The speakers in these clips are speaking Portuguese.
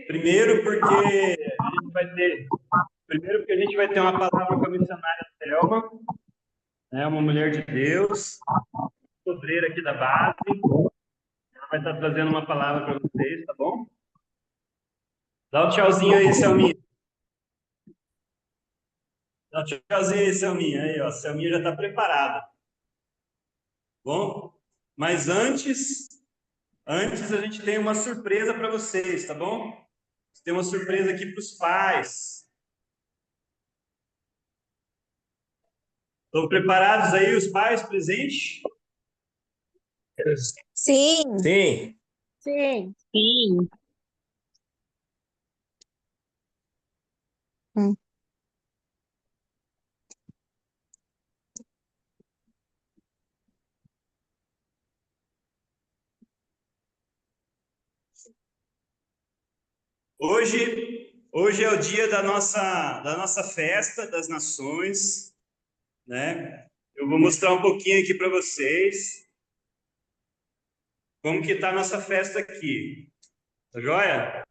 Primeiro porque a gente vai ter uma palavra com a missionária Thelma, né, uma mulher de Deus, obreira aqui da base. Ela vai estar trazendo uma palavra para vocês, tá bom? Dá um tchauzinho aí, Selminha. Dá um tchauzinho aí, Selminha. Aí, ó, a Selminha já está preparada. Bom? Mas antes a gente tem uma surpresa para vocês, tá bom? Tem uma surpresa aqui para os pais. Estão preparados aí os pais presentes? Sim. Sim. Sim. Sim. Hoje é o dia da nossa festa das nações, né? Eu vou mostrar um pouquinho aqui para vocês como que está a nossa festa aqui. Tá joia?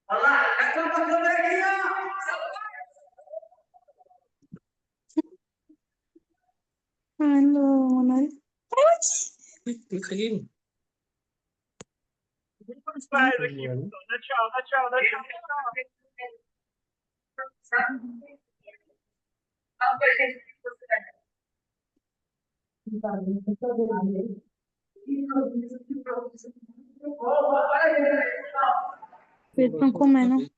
Olha lá, essa câmera aqui, ó! Ai, não, né? Clica aí. Os pais aqui, dá tchau, dá tchau, dá tchau. Eles estão comendo.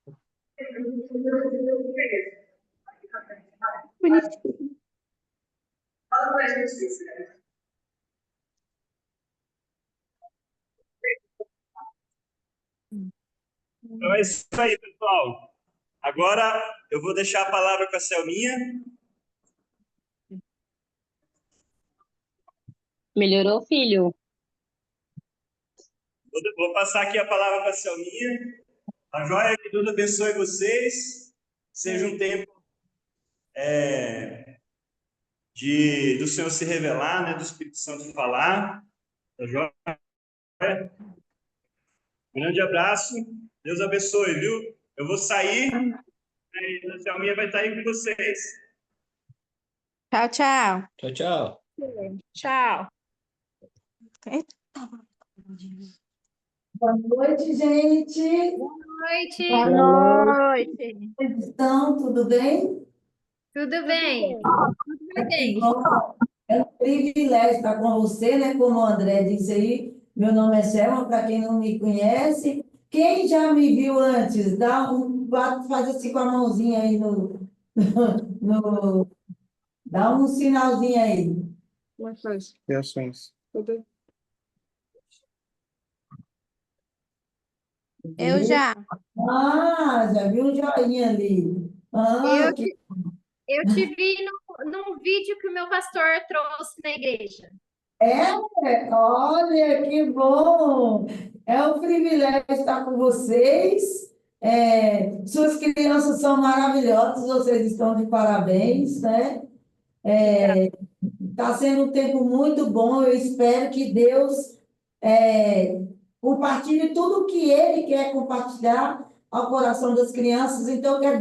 Bonitinho. Então é isso aí, pessoal. Agora eu vou deixar a palavra com a Selminha. Melhorou, filho? Vou passar aqui a palavra para a Selminha. A joia, que Deus abençoe vocês. Seja um tempo do Senhor se revelar, né? Do Espírito Santo falar. Tá joia? Grande abraço. Deus abençoe, viu? Eu vou sair. E a Selminha vai estar aí com vocês. Tchau, tchau. Tchau, tchau. Tchau. Boa noite, gente. Boa noite. Boa noite. Como estão? Tudo bem? Tudo bem? Tudo bem. Bom, é um privilégio estar com você, né? Como o André disse aí, meu nome é Selma, para quem não me conhece. Quem já me viu antes, faz assim com a mãozinha aí dá um sinalzinho aí. Como é que faz? Reações. Eu já. Já vi um joinha ali. Eu, Que eu te vi num vídeo que o meu pastor trouxe na igreja. Olha, que bom! É um privilégio estar com vocês. Suas crianças são maravilhosas, vocês estão de parabéns, né? Está sendo um tempo muito bom. Eu espero que Deus compartilhe tudo o que Ele quer compartilhar ao coração das crianças. Então, eu quero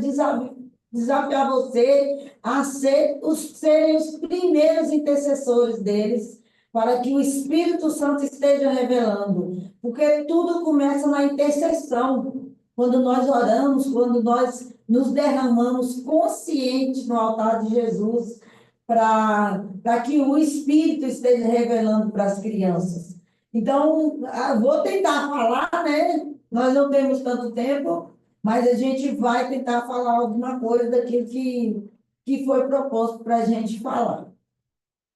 desafiar você a serem os primeiros intercessores deles, para que o Espírito Santo esteja revelando. Porque tudo começa na intercessão. Quando nós oramos, quando nós nos derramamos conscientes no altar de Jesus, para que o Espírito esteja revelando para as crianças. Então, vou tentar falar, né? Nós não temos tanto tempo, mas a gente vai tentar falar alguma coisa daquilo que foi proposto para a gente falar.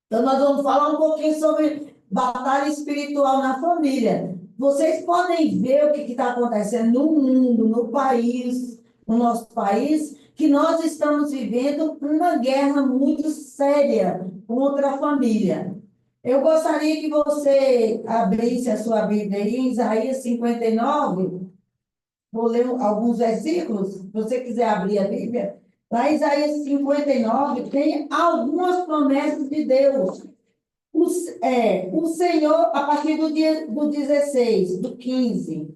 Então, nós vamos falar um pouquinho sobre batalha espiritual na família. Vocês podem ver o que está acontecendo no mundo, no país, no nosso país, que nós estamos vivendo uma guerra muito séria contra a família. Eu gostaria que você abrisse a sua Bíblia aí, em Isaías 59, vou ler alguns versículos, se você quiser abrir a Bíblia. Lá em Isaías 59, tem algumas promessas de Deus. O Senhor, a partir do 16, do 15,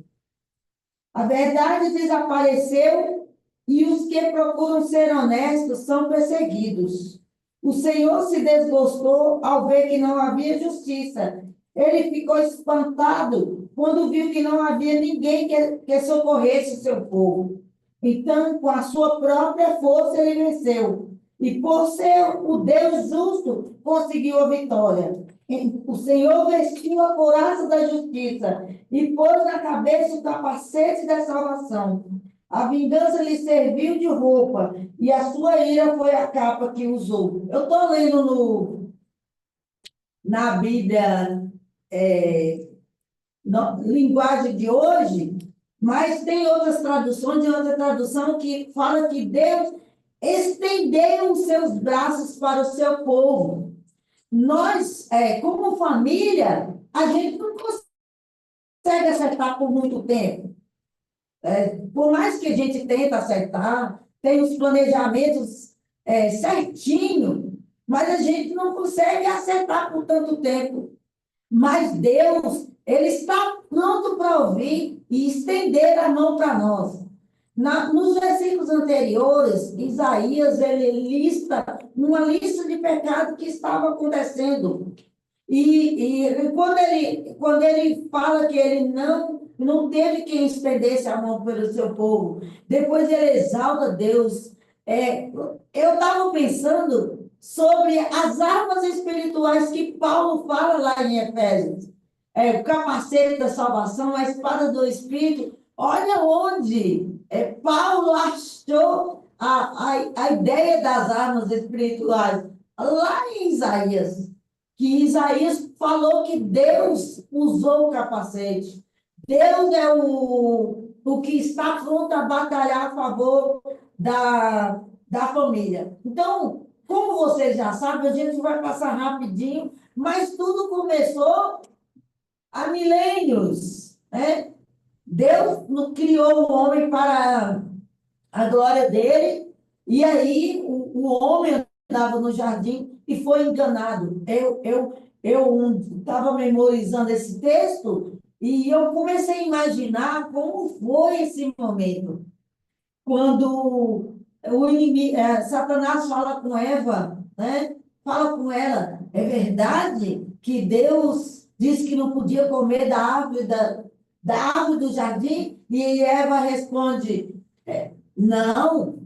a verdade desapareceu e os que procuram ser honestos são perseguidos. O Senhor se desgostou ao ver que não havia justiça. Ele ficou espantado quando viu que não havia ninguém que socorresse o seu povo. Então, com a sua própria força, ele venceu. E por ser o Deus justo, conseguiu a vitória. O Senhor vestiu a couraça da justiça e pôs na cabeça o capacete da salvação. A vingança lhe serviu de roupa e a sua ira foi a capa que usou. Eu estou lendo na Bíblia, linguagem de hoje, mas tem outras traduções, e outra tradução que fala que Deus estendeu os seus braços para o seu povo. Nós, como família, a gente não consegue acertar por muito tempo. Por mais que a gente tente acertar, tem os planejamentos certinho, mas a gente não consegue acertar por tanto tempo. Mas Deus, Ele está pronto para ouvir e estender a mão para nós. Nos versículos anteriores, Isaías, ele lista uma lista de pecados que estavam acontecendo. E quando ele fala que ele não teve quem estendesse a mão pelo seu povo, depois ele exalta Deus. Eu estava pensando sobre as armas espirituais que Paulo fala lá em Efésios. O capacete da salvação, a espada do Espírito. Olha onde Paulo achou a ideia das armas espirituais. Lá em Isaías, que Isaías falou que Deus usou o capacete. Deus é o que está pronto a batalhar a favor da família. Então, como vocês já sabem, a gente vai passar rapidinho, mas tudo começou há milênios, né? Deus criou o homem para a glória dele, e aí o homem andava no jardim e foi enganado. Eu estava memorizando esse texto e eu comecei a imaginar como foi esse momento. Quando o inimigo, Satanás fala com Eva, né? Fala com ela, é verdade que Deus disse que não podia comer da árvore do jardim? E Eva responde, não,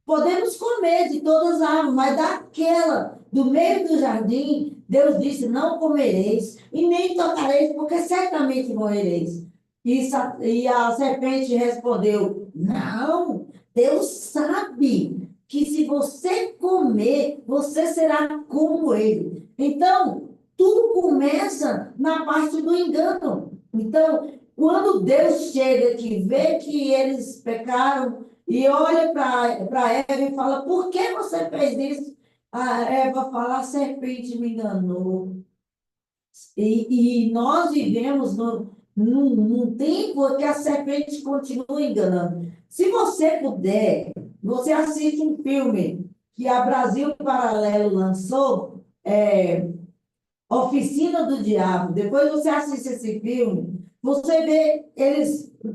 podemos comer de todas as árvores, mas daquela, do meio do jardim, Deus disse, não comereis, e nem tocareis, porque certamente morrereis. E a serpente respondeu, não, Deus sabe que se você comer, você será como ele. Então, tudo começa na parte do engano. Então, quando Deus chega aqui, vê que eles pecaram, e olha para Eva e fala, por que você fez isso? A Eva fala, a serpente me enganou. E nós vivemos num tempo que a serpente continua enganando. Se você puder, você assiste um filme que a Brasil Paralelo lançou, Oficina do Diabo. Depois você assiste esse filme, você vê,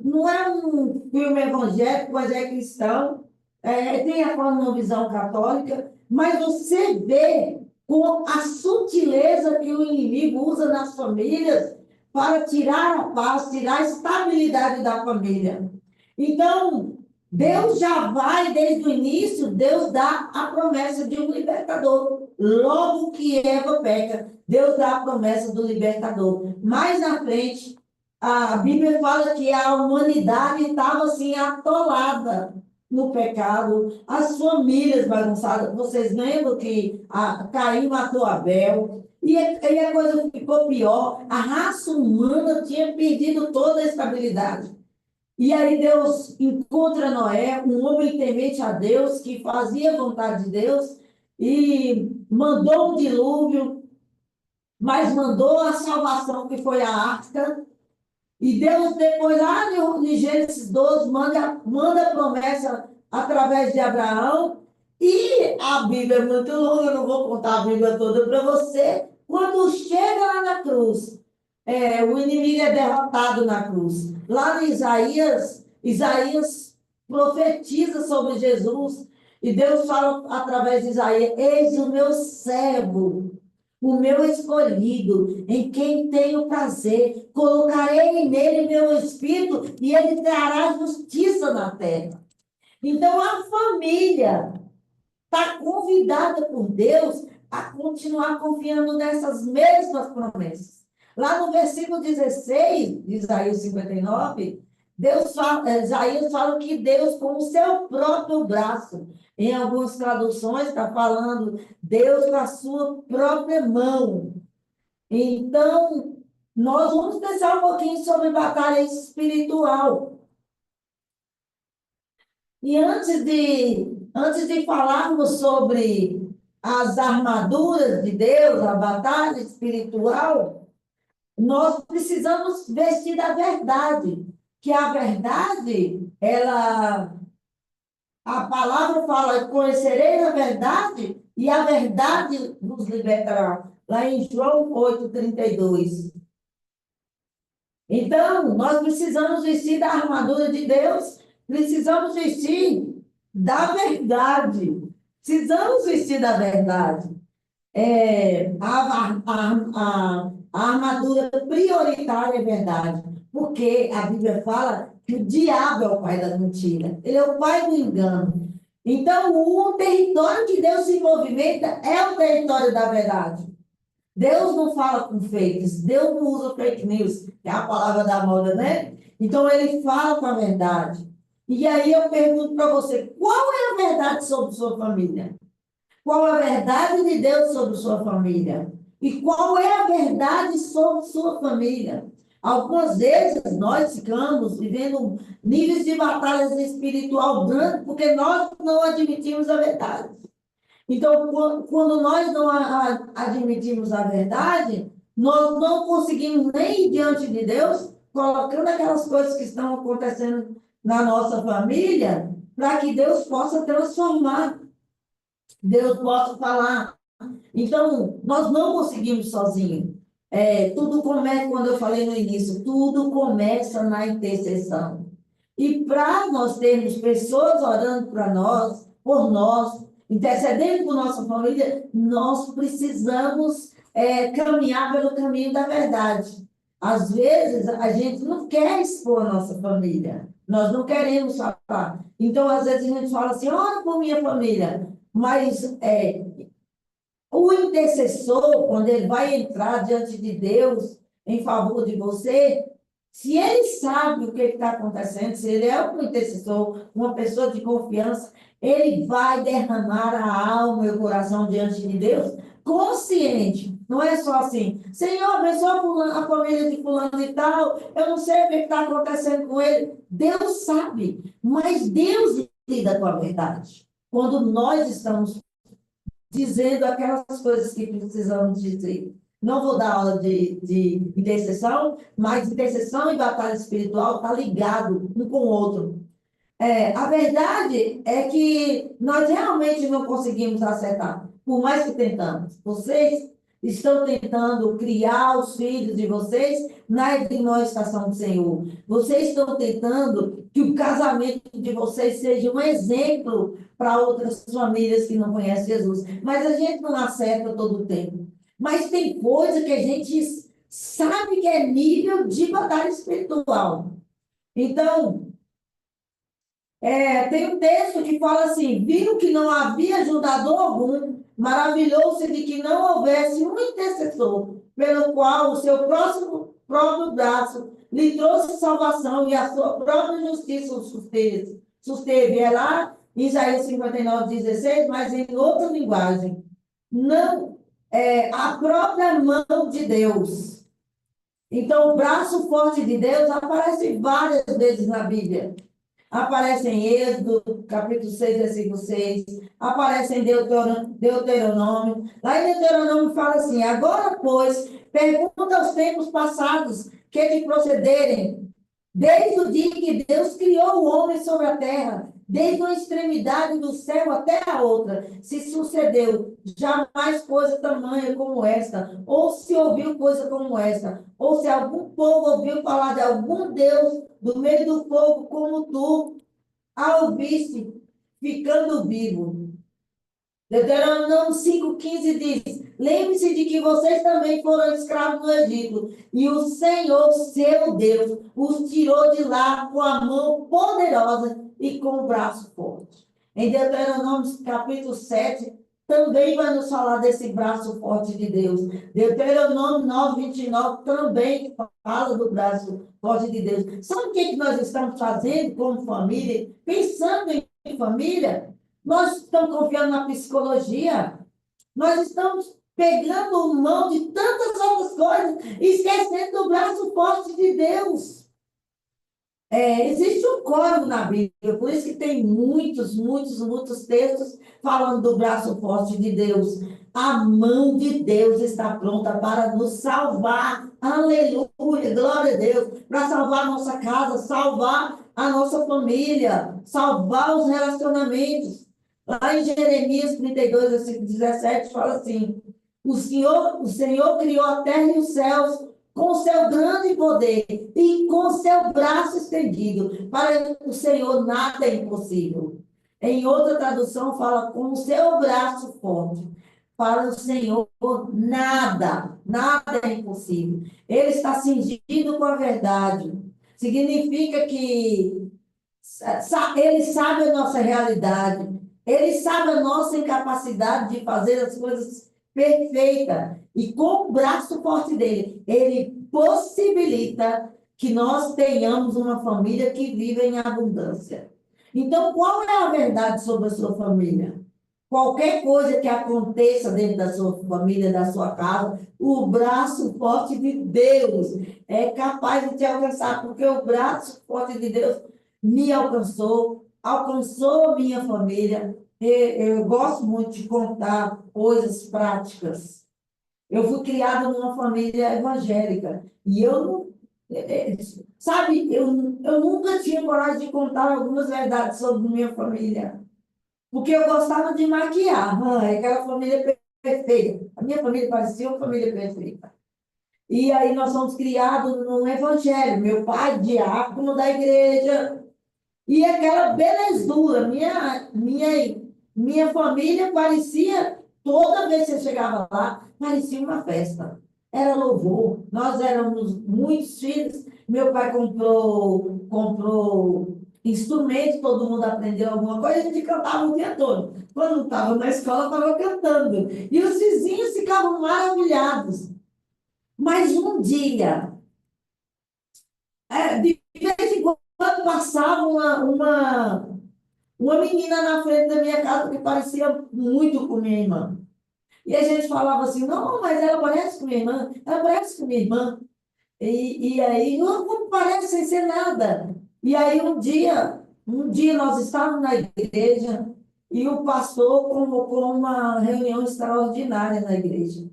não é um filme evangélico, mas é cristão, tem uma visão católica, mas você vê com a sutileza que o inimigo usa nas famílias para tirar a paz, tirar a estabilidade da família. Então, Deus já vai, desde o início, Deus dá a promessa de um libertador. Logo que Eva peca, Deus dá a promessa do libertador. Mais na frente, a Bíblia fala que a humanidade estava assim atolada no pecado, as famílias bagunçadas. Vocês lembram que Caim matou Abel? E a coisa ficou pior. A raça humana tinha perdido toda a estabilidade. E aí Deus encontra Noé, um homem temente a Deus, que fazia a vontade de Deus, e mandou um dilúvio, mas mandou a salvação, que foi a arca. E Deus, depois, lá em Gênesis 12, manda a promessa através de Abraão. E a Bíblia é muito longa, eu não vou contar a Bíblia toda para você. Quando chega lá na cruz, o inimigo é derrotado na cruz. Lá em Isaías profetiza sobre Jesus. E Deus fala através de Isaías: eis o meu servo, o meu escolhido, em quem tenho prazer. Colocarei nele meu espírito e ele trará justiça na terra. Então, a família está convidada por Deus a continuar confiando nessas mesmas promessas. Lá no versículo 16 de Isaías 59, Isaías fala que Deus, com o seu próprio braço, em algumas traduções, está falando Deus com a sua própria mão. Então, nós vamos pensar um pouquinho sobre batalha espiritual. E antes de falarmos sobre as armaduras de Deus, a batalha espiritual, nós precisamos vestir da verdade, que a verdade, a palavra fala: conhecereis a verdade e a verdade nos libertará. Lá em João 8:32. Então, nós precisamos vestir da armadura de Deus, precisamos vestir da verdade. Precisamos vestir da verdade. A armadura prioritária é verdade, porque a Bíblia fala que o diabo é o pai da mentira, ele é o pai do engano. Então, o território que Deus se movimenta é o território da verdade. Deus não fala com fakes, Deus não usa fake news, que é a palavra da moda, né? Então, ele fala com a verdade. E aí eu pergunto para você: qual é a verdade sobre sua família? Qual é a verdade de Deus sobre sua família? E qual é a verdade sobre sua família? Algumas vezes nós ficamos vivendo níveis de batalhas espiritual grandes porque nós não admitimos a verdade. Então, quando nós não admitimos a verdade, nós não conseguimos nem ir diante de Deus, colocando aquelas coisas que estão acontecendo na nossa família, para que Deus possa transformar, Deus possa falar. Então, nós não conseguimos sozinhos. Tudo começa, quando eu falei no início, tudo começa na intercessão. E para nós termos pessoas orando para nós, por nós, intercedendo por nossa família, nós precisamos caminhar pelo caminho da verdade. Às vezes, a gente não quer expor a nossa família, nós não queremos falar. Então, às vezes, a gente fala assim: ora por minha família, mas o intercessor, quando ele vai entrar diante de Deus em favor de você, se ele sabe o que está acontecendo, se ele é um intercessor, uma pessoa de confiança, ele vai derramar a alma e o coração diante de Deus, consciente. Não é só assim: Senhor, abençoa a família de fulano e tal, eu não sei o que está acontecendo com ele. Deus sabe, mas Deus lida com a verdade. Quando nós estamos dizendo aquelas coisas que precisamos dizer. Não vou dar aula de intercessão, mas intercessão e batalha espiritual está ligado um com o outro. A verdade é que nós realmente não conseguimos acertar, por mais que tentamos. Vocês estão tentando criar os filhos de vocês na admoestação do Senhor. Vocês estão tentando que o casamento de vocês seja um exemplo para outras famílias que não conhecem Jesus. Mas a gente não acerta todo o tempo. Mas tem coisa que a gente sabe que é nível de batalha espiritual. Então, tem um texto que fala assim: viram que não havia ajudador algum, maravilhou-se de que não houvesse um intercessor, pelo qual o seu próprio braço lhe trouxe salvação e a sua própria justiça o susteve. É lá em Isaías 59:16, mas em outra linguagem. Não, a própria mão de Deus. Então, o braço forte de Deus aparece várias vezes na Bíblia. Aparece em Êxodo, capítulo 6, versículo 6. Aparece em Deuteronômio. Lá em Deuteronômio fala assim: agora, pois, pergunta aos tempos passados, que de procederem, desde o dia que Deus criou o homem sobre a terra, desde uma extremidade do céu até a outra, se sucedeu jamais coisa tamanha como esta, ou se ouviu coisa como esta, ou se algum povo ouviu falar de algum Deus do meio do fogo como tu, a ouviste, ficando vivo. Deuteronômio 5,15 diz: lembre-se de que vocês também foram escravos no Egito, e o Senhor, seu Deus, os tirou de lá com a mão poderosa e com o braço forte. Em Deuteronômio capítulo 7, também vai nos falar desse braço forte de Deus. Deuteronômio 9,29 também fala do braço forte de Deus. Sabe o que nós estamos fazendo como família? Pensando em família? Nós estamos confiando na psicologia, nós estamos pegando mão de tantas outras coisas e esquecendo do braço forte de Deus. Existe um código na Bíblia, por isso que tem muitos textos falando do braço forte de Deus. A mão de Deus está pronta para nos salvar. Aleluia, glória a Deus. Para salvar a nossa casa, salvar a nossa família, salvar os relacionamentos. Lá em Jeremias 32, versículo 17, fala assim: o Senhor criou a terra e os céus com seu grande poder e com seu braço estendido. Para o Senhor nada é impossível. Em outra tradução fala com o seu braço forte. Para o Senhor nada é impossível. Ele está cingido com a verdade. Significa que ele sabe a nossa realidade. Ele sabe a nossa incapacidade de fazer as coisas perfeitas. E com o braço forte dele, ele possibilita que nós tenhamos uma família que vive em abundância. Então, qual é a verdade sobre a sua família? Qualquer coisa que aconteça dentro da sua família, da sua casa, o braço forte de Deus é capaz de te alcançar, porque o braço forte de Deus me alcançou minha família. Eu gosto muito de contar coisas práticas. Eu fui criada numa família evangélica e eu não, sabe, eu nunca tinha coragem de contar algumas verdades sobre minha família, porque eu gostava de maquiar. Aquela família perfeita. A minha família parecia uma família perfeita. E aí nós fomos criados no evangelho. Meu pai, diácono da igreja. E aquela belezura, minha família parecia, toda vez que você chegava lá, parecia uma festa. Era louvor. Nós éramos muitos filhos. Meu pai comprou instrumentos, todo mundo aprendeu alguma coisa, a gente cantava o dia todo. Quando estava na escola, estava cantando. E os vizinhos ficavam maravilhados. Mas um dia, de vez em quando, passava uma menina na frente da minha casa que parecia muito com minha irmã. E a gente falava assim: não, mas ela parece com minha irmã, ela parece com minha irmã. E aí, não parece sem ser nada. E aí, um dia nós estávamos na igreja e o pastor convocou uma reunião extraordinária na igreja.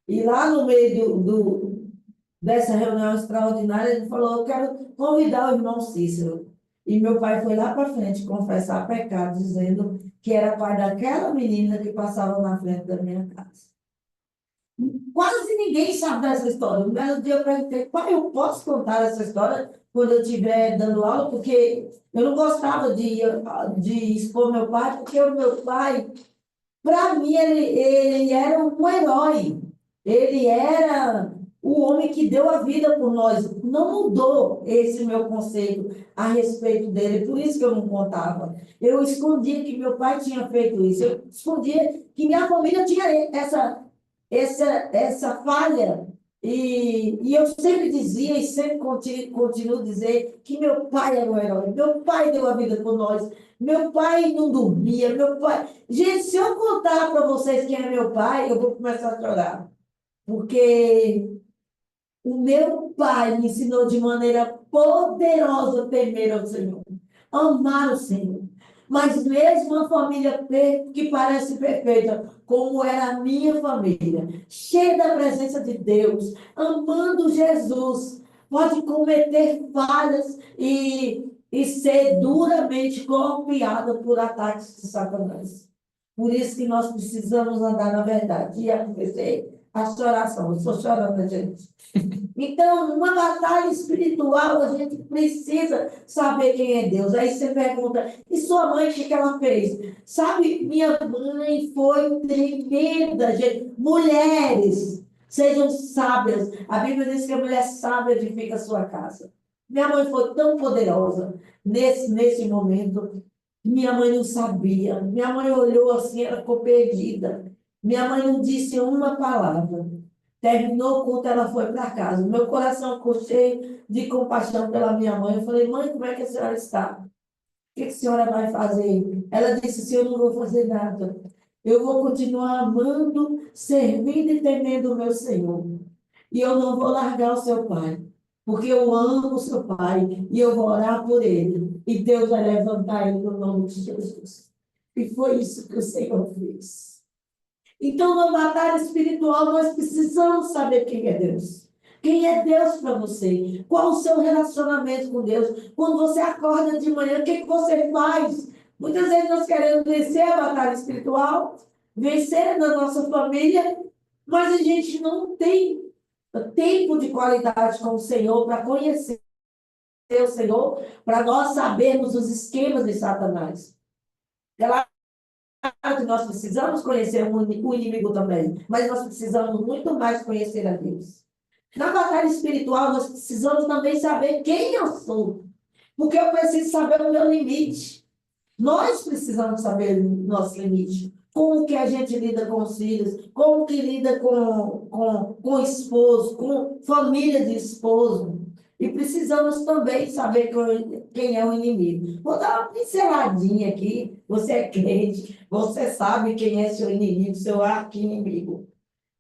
E lá no meio dessa reunião extraordinária, ele falou: eu quero convidar o irmão Cícero. E meu pai foi lá para frente confessar pecado, dizendo que era pai daquela menina que passava na frente da minha casa. Quase ninguém sabe dessa história. Um belo dia eu perguntei: pai, eu posso contar essa história quando eu estiver dando aula? Porque eu não gostava de expor meu pai, porque o meu pai, para mim, ele era um herói. Ele era o homem que deu a vida por nós. Não mudou esse meu conceito a respeito dele, por isso que eu não contava. Eu escondia que meu pai tinha feito isso. Eu escondia que minha família tinha essa falha. E eu sempre dizia e sempre continuo a dizer que meu pai era um herói. Meu pai deu a vida por nós. Meu pai não dormia. Meu pai... Gente, se eu contar para vocês quem é meu pai, eu vou começar a chorar. Porque o meu pai me ensinou de maneira poderosa a temer ao Senhor, amar o Senhor. Mas mesmo uma família que parece perfeita, como era a minha família, cheia da presença de Deus, amando Jesus, pode cometer falhas e ser duramente golpeada por ataques de Satanás. Por isso que nós precisamos andar na verdade. E eu comecei a choração. Eu estou chorando, gente. Então, numa batalha espiritual, a gente precisa saber quem é Deus. Aí você pergunta, e sua mãe, o que ela fez? Sabe, minha mãe foi tremenda, gente. Mulheres, sejam sábias. A Bíblia diz que a mulher sábia edifica a sua casa. Minha mãe foi tão poderosa nesse momento. Minha mãe não sabia. Minha mãe olhou assim, ela ficou perdida. Minha mãe não disse uma palavra. Terminou o culto, ela foi para casa. Meu coração ficou cheio de compaixão pela minha mãe. Eu falei, mãe, como é que a senhora está? O que a senhora vai fazer? Ela disse, senhor, eu não vou fazer nada. Eu vou continuar amando, servindo e temendo o meu Senhor. E eu não vou largar o seu pai, porque eu amo o seu pai e eu vou orar por ele. E Deus vai levantar ele no nome de Jesus. E foi isso que o Senhor fez. Então, na batalha espiritual, nós precisamos saber quem é Deus. Quem é Deus para você? Qual o seu relacionamento com Deus? Quando você acorda de manhã, o que você faz? Muitas vezes nós queremos vencer a batalha espiritual, vencer na nossa família, mas a gente não tem tempo de qualidade com o Senhor para conhecer o Senhor, para nós sabermos os esquemas de Satanás. Claro que nós precisamos conhecer o inimigo também, mas nós precisamos muito mais conhecer a Deus. Na batalha espiritual, nós precisamos também saber quem eu sou, porque eu preciso saber o meu limite. Nós precisamos saber o nosso limite. Como que a gente lida com os filhos, como que lida com o esposo, com família de esposo. E precisamos também saber quem é o inimigo. Vou dar uma pinceladinha aqui. Você é crente, você sabe quem é seu inimigo, seu arqui-inimigo.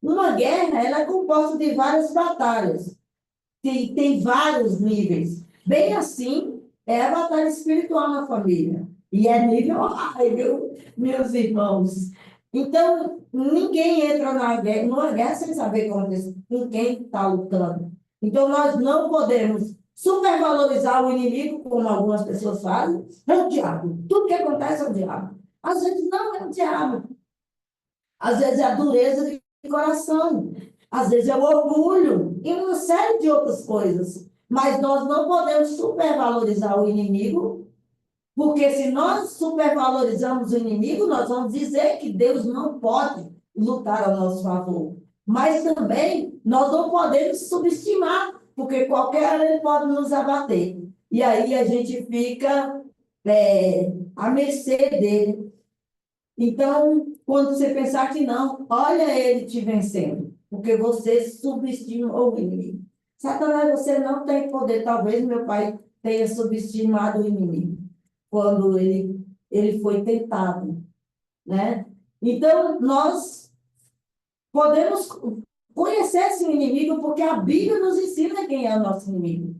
Uma guerra, ela é composta de várias batalhas. Tem vários níveis. Bem assim, é a batalha espiritual na família. E é nível high, viu, meus irmãos? Então, ninguém entra numa guerra sem saber com quem está lutando. Então, nós não podemos supervalorizar o inimigo, como algumas pessoas fazem. É o diabo. Tudo que acontece é o diabo. Às vezes não é o diabo. Às vezes é a dureza de coração. Às vezes é o orgulho. E uma série de outras coisas. Mas nós não podemos supervalorizar o inimigo, porque se nós supervalorizamos o inimigo, nós vamos dizer que Deus não pode lutar ao nosso favor. Mas também nós não podemos subestimar, porque qualquer hora ele pode nos abater. E aí a gente fica à mercê dele. Então, quando você pensar que não, olha ele te vencendo, porque você subestimou o inimigo. Satanás, você não tem poder. Talvez meu pai tenha subestimado o inimigo quando ele foi tentado, né? Então, nós podemos conhecer esse inimigo porque a Bíblia nos ensina quem é o nosso inimigo.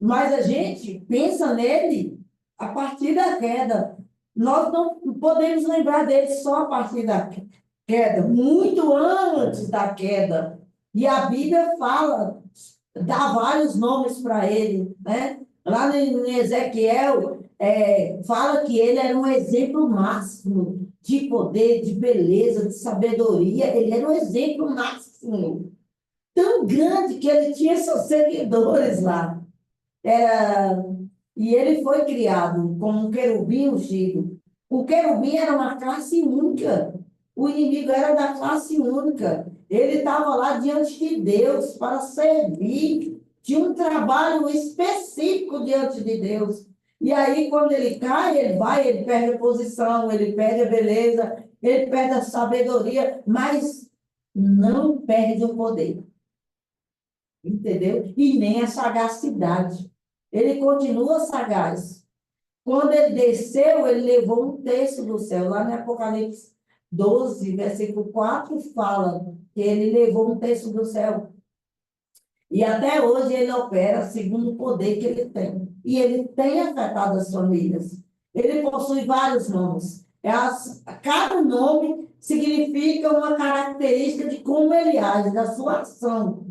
Mas a gente pensa nele a partir da queda. Nós não podemos lembrar dele só a partir da queda, muito antes da queda. E a Bíblia fala, dá vários nomes para ele, né? Lá no Ezequiel, fala que ele era um exemplo máximo de poder, de beleza, de sabedoria. Ele era um exemplo máximo. Tão grande que ele tinha seus seguidores lá. E ele foi criado como um querubim ungido. O querubim era uma classe única. O inimigo era da classe única. Ele estava lá diante de Deus para servir. Tinha um trabalho específico diante de Deus. E aí, quando ele cai, ele perde a posição, ele perde a beleza, ele perde a sabedoria, mas não perde o poder. Entendeu? E nem a sagacidade. Ele continua sagaz. Quando ele desceu, ele levou um terço do céu. Lá no Apocalipse 12, versículo 4, fala que ele levou um terço do céu. E até hoje ele opera segundo o poder que ele tem. E ele tem afetado as famílias. Ele possui vários nomes. Cada nome significa uma característica de como ele age, da sua ação.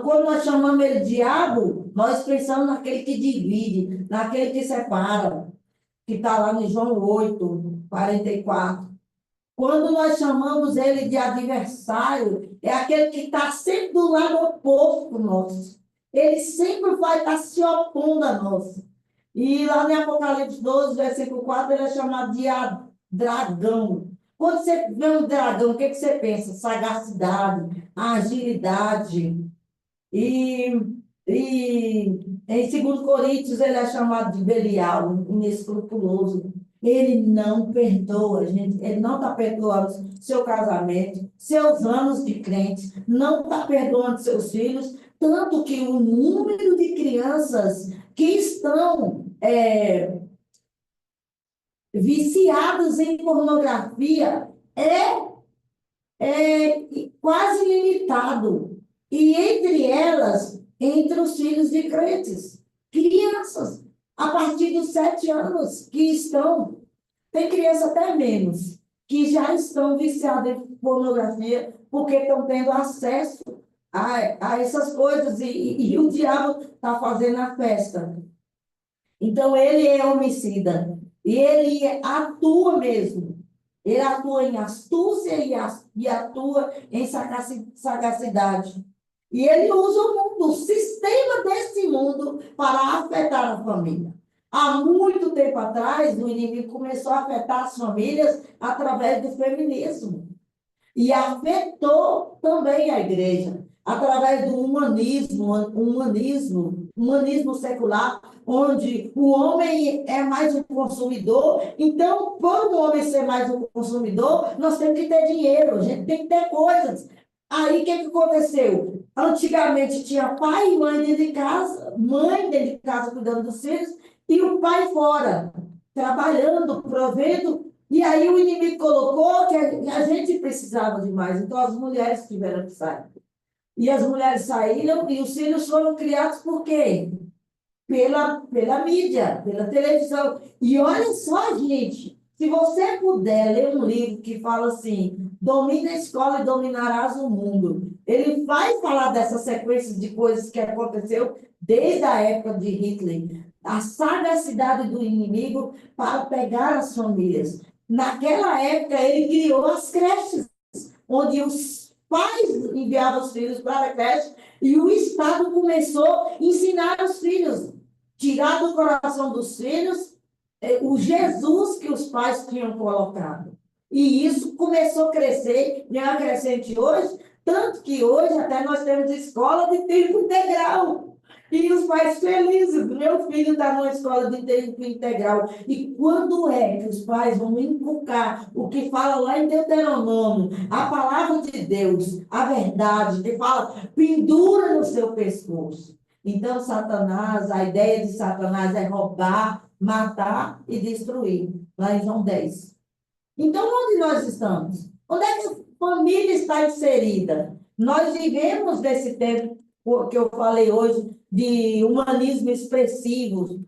Quando nós chamamos ele diabo, nós pensamos naquele que divide, naquele que separa, que está lá no João 8, 44. Quando nós chamamos ele de adversário, é aquele que está sempre do lado oposto nosso. Ele sempre vai estar se opondo a nós. E lá em Apocalipse 12, versículo 4, ele é chamado de dragão. Quando você vê um dragão, o que você pensa? Sagacidade, agilidade. E em 2 Coríntios, ele é chamado de Belial, inescrupuloso. Ele não perdoa, gente. Ele não está perdoando seu casamento, seus anos de crente, não está perdoando seus filhos, tanto que o número de crianças que estão viciadas em pornografia é quase limitado. E entre elas, entre os filhos de crentes, crianças, a partir dos 7 anos, que estão, tem criança até menos, que já estão viciadas em pornografia, porque estão tendo acesso a essas coisas, e o diabo está fazendo a festa. Então, ele é homicida, e ele atua mesmo. Ele atua em astúcia e atua em sagacidade. E ele usa o mundo, o sistema desse mundo, para afetar a família. Há muito tempo atrás, o inimigo começou a afetar as famílias através do feminismo. E afetou também a igreja, através do humanismo secular, onde o homem é mais um consumidor. Então, por o homem ser mais um consumidor, nós temos que ter dinheiro, a gente tem que ter coisas. Aí, o que aconteceu? Antigamente tinha pai e mãe dentro de casa, mãe dentro de casa cuidando dos filhos, e o pai fora, trabalhando, provendo. E aí o inimigo colocou que a gente precisava de mais. Então as mulheres tiveram que sair. E as mulheres saíram e os filhos foram criados por quê? Pela mídia, pela televisão. E olha só, gente, se você puder ler um livro que fala assim, domina a escola e dominarás o mundo. Ele vai falar dessa sequência de coisas que aconteceu desde a época de Hitler. A sagacidade do inimigo para pegar as famílias. Naquela época, ele criou as creches, onde os pais enviavam os filhos para a creche e o Estado começou a ensinar os filhos, tirar do coração dos filhos o Jesus que os pais tinham colocado. E isso começou a crescer, ganhar crescente hoje, tanto que hoje até nós temos escola de tempo integral. E os pais felizes, meu filho está numa escola de tempo integral. E quando é que os pais vão inculcar o que fala lá em Deuteronômio, a palavra de Deus, a verdade, que fala, pendura no seu pescoço. Então, Satanás, a ideia de Satanás é roubar, matar e destruir. Lá em João 10. Então, onde nós estamos? Onde é que a família está inserida? Nós vivemos desse tempo que eu falei hoje, de humanismo expressivo,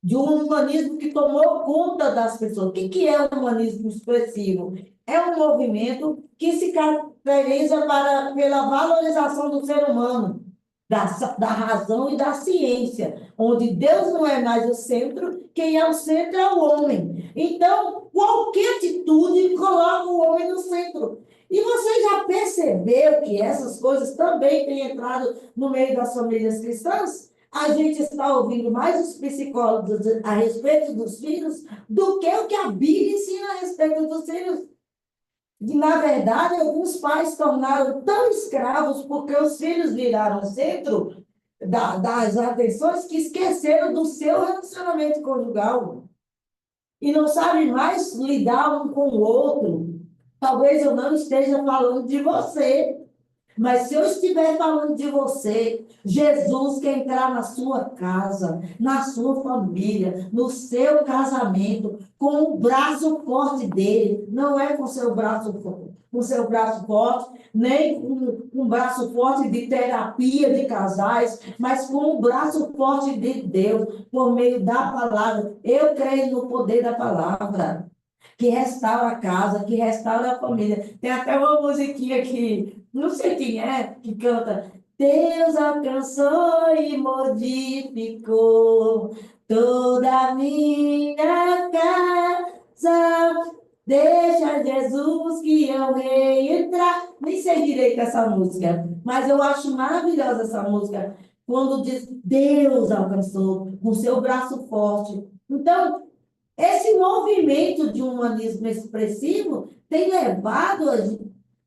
de um humanismo que tomou conta das pessoas. O que é o humanismo expressivo? É um movimento que se caracteriza pela valorização do ser humano, da razão e da ciência, onde Deus não é mais o centro, quem é o centro é o homem. Então, qualquer atitude coloca o homem no centro. E você já percebeu que essas coisas também têm entrado no meio das famílias cristãs? A gente está ouvindo mais os psicólogos a respeito dos filhos do que o que a Bíblia ensina a respeito dos filhos. E, na verdade, alguns pais tornaram tão escravos porque os filhos viraram o centro das atenções que esqueceram do seu relacionamento conjugal. E não sabem mais lidar um com o outro. Talvez eu não esteja falando de você, mas se eu estiver falando de você, Jesus quer entrar na sua casa, na sua família, no seu casamento, com o braço forte dele, não é com seu braço forte, nem com um braço forte de terapia de casais, mas com o braço forte de Deus, por meio da palavra. Eu creio no poder da palavra, que restaura a casa, que restaura a família. Tem até uma musiquinha que Não sei quem é que canta. Deus alcançou e modificou toda a minha casa. Deixa Jesus que eu rei entrar. Nem sei direito essa música, mas eu acho maravilhosa essa música. Quando diz Deus alcançou com seu braço forte. Então, esse movimento de humanismo expressivo tem levado a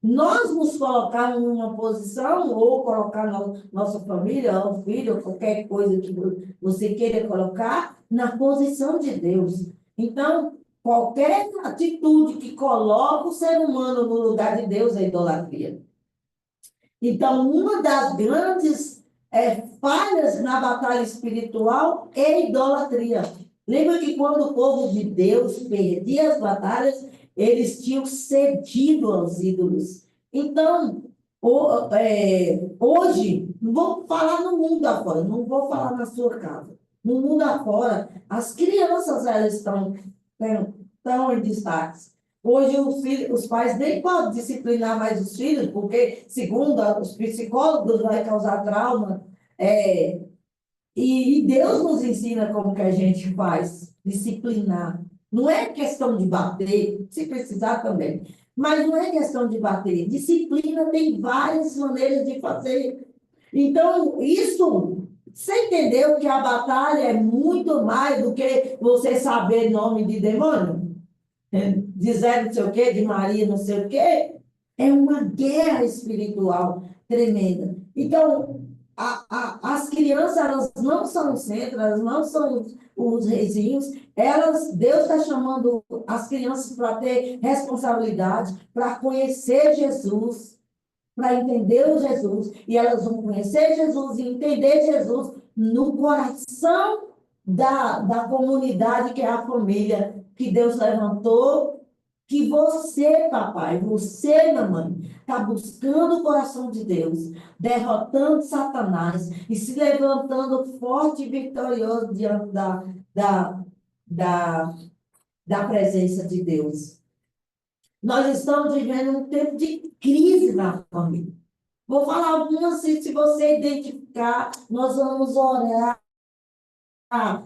nós nos colocar em uma posição, ou colocar nossa família, ou filho, ou qualquer coisa que você queira colocar, na posição de Deus. Então, qualquer atitude que coloca o ser humano no lugar de Deus é idolatria. Então, uma das grandes falhas na batalha espiritual é a idolatria. Lembra que quando o povo de Deus perdia as batalhas, eles tinham cedido aos ídolos. Então, hoje, não vou falar no mundo afora, não vou falar na sua casa. No mundo afora, as crianças elas estão em destaque. Hoje, os pais nem podem disciplinar mais os filhos, porque, segundo os psicólogos, vai causar trauma. E Deus nos ensina como que a gente faz, disciplinar. Não é questão de bater, se precisar também, mas não é questão de bater. Disciplina tem várias maneiras de fazer. Então, isso, você entendeu que a batalha é muito mais do que você saber nome de demônio? Dizer não sei o quê, de Maria não sei o quê, é uma guerra espiritual tremenda. Então, as crianças, elas não são o centro, elas não são os reizinhos, Deus está chamando as crianças para ter responsabilidade, para conhecer Jesus, para entender o Jesus, e elas vão conhecer Jesus e entender Jesus no coração da comunidade, que é a família que Deus levantou, que você, papai, você, mamãe, está buscando o coração de Deus, derrotando Satanás e se levantando forte e vitorioso diante da, da presença de Deus. Nós estamos vivendo um tempo de crise na família. Vou falar algumas, se você identificar, nós vamos orar.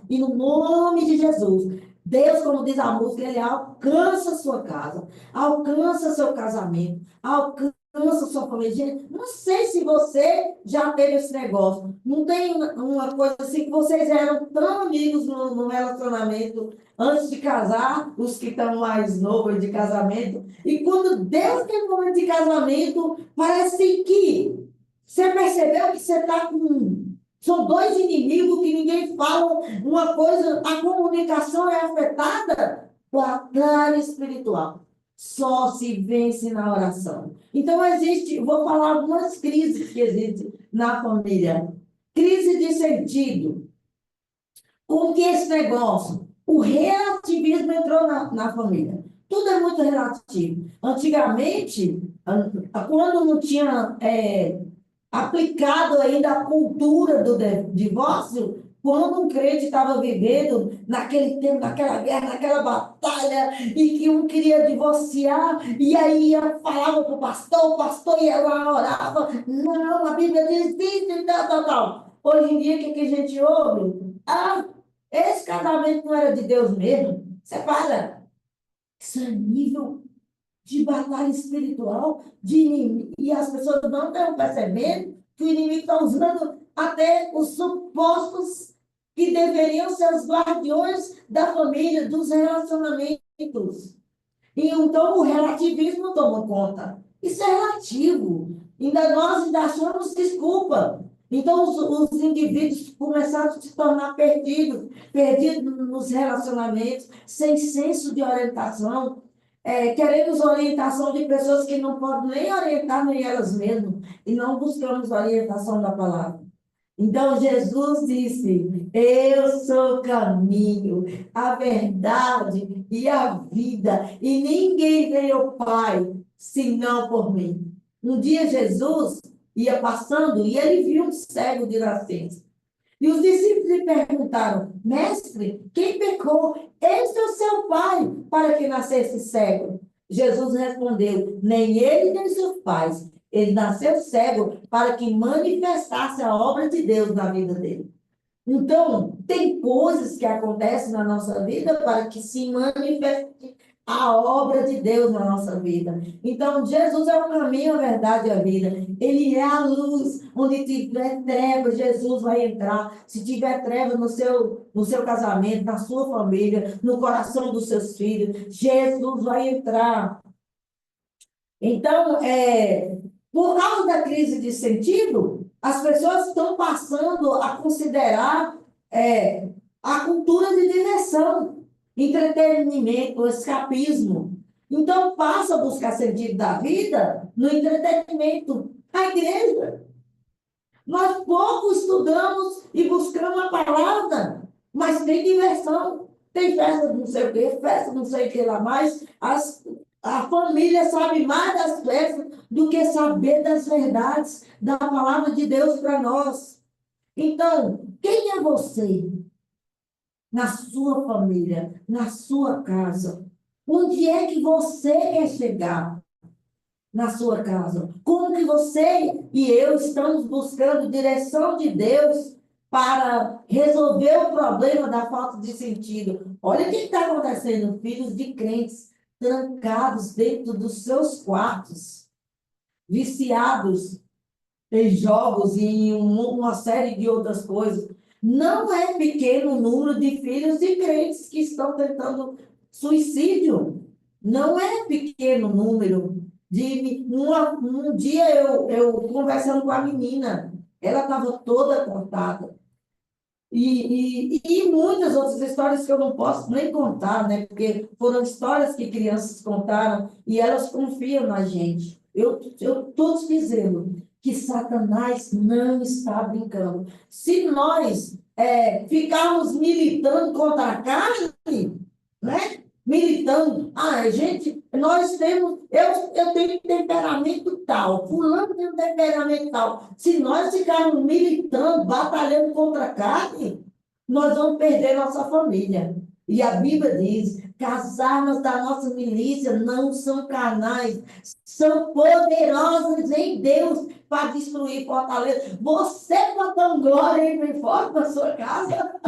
E no nome de Jesus, Deus, como diz a música, Ele alcança a sua casa, alcança seu casamento, alcança a sua família. Gente, não sei se você já teve esse negócio. Não tem uma coisa assim que vocês eram tão amigos no relacionamento antes de casar, os que estão mais novos de casamento. E quando Deus tem um momento de casamento, parece que você percebeu que você está com. São dois inimigos que ninguém fala uma coisa, a comunicação é afetada. Batalha espiritual só se vence na oração. Então, vou falar algumas crises que existem na família. Crise de sentido. Como que esse negócio? O relativismo entrou na família. Tudo é muito relativo. Antigamente, quando não tinha aplicado ainda a cultura do divórcio, quando um crente estava vivendo naquele tempo, naquela guerra, naquela batalha, e que um queria divorciar, e aí falava para o pastor ia lá, orava, não, a Bíblia diz isso e tal. Hoje em dia, o que a gente ouve? Esse casamento não era de Deus mesmo. Separa. Isso é nível de batalha espiritual, de inimigo, e as pessoas não estão percebendo que o inimigo está usando até os supostos que deveriam ser os guardiões da família, dos relacionamentos. E então o relativismo toma conta. Isso é relativo. Nós ainda achamos desculpa. Então os indivíduos começaram a se tornar perdidos nos relacionamentos, sem senso de orientação, queremos orientação de pessoas que não podem nem orientar nem elas mesmas, e não buscamos a orientação da palavra. Então, Jesus disse, eu sou o caminho, a verdade e a vida, e ninguém vem ao Pai, senão por mim. Um dia, Jesus ia passando e ele viu um cego de nascença. E os discípulos lhe perguntaram, mestre, quem pecou? Este é o seu pai, para que nascesse cego. Jesus respondeu, nem ele nem seus pais. Ele nasceu cego para que manifestasse a obra de Deus na vida dele. Então, tem coisas que acontecem na nossa vida para que se manifeste a obra de Deus na nossa vida. Então, Jesus é o caminho, a verdade e a vida. Ele é a luz. Onde tiver trevas, Jesus vai entrar. Se tiver trevas no seu casamento, na sua família, no coração dos seus filhos, Jesus vai entrar. Então, por causa da crise de sentido, as pessoas estão passando a considerar a cultura de diversão, entretenimento, escapismo. Então, passa a buscar sentido da vida no entretenimento. A igreja. Nós pouco estudamos e buscamos a palavra, mas tem diversão. Tem festa não sei o quê, festa não sei o que lá mais. A família sabe mais das festas do que saber das verdades da palavra de Deus para nós. Então, quem é você na sua família, na sua casa? Onde é que você quer chegar na sua casa? Como que você e eu estamos buscando direção de Deus para resolver o problema da falta de sentido? Olha o que está acontecendo, filhos de crentes trancados dentro dos seus quartos, viciados em jogos e em uma série de outras coisas. Não é pequeno o número de filhos de crentes que estão tentando suicídio. Não é pequeno o número. Um dia eu conversando com a menina, ela estava toda cortada. E muitas outras histórias que eu não posso nem contar, né? Porque foram histórias que crianças contaram e elas confiam na gente. Eu estou dizendo que Satanás não está brincando. Se nós ficarmos militando contra a carne, né? Militando, gente, nós temos, eu tenho temperamento tal, fulano tem um temperamento tal. Se nós ficarmos militando, batalhando contra a carne, nós vamos perder nossa família. E a Bíblia diz que as armas da nossa milícia não são carnais, são poderosas em Deus para destruir fortaleza. Você botou glória em fora da sua casa?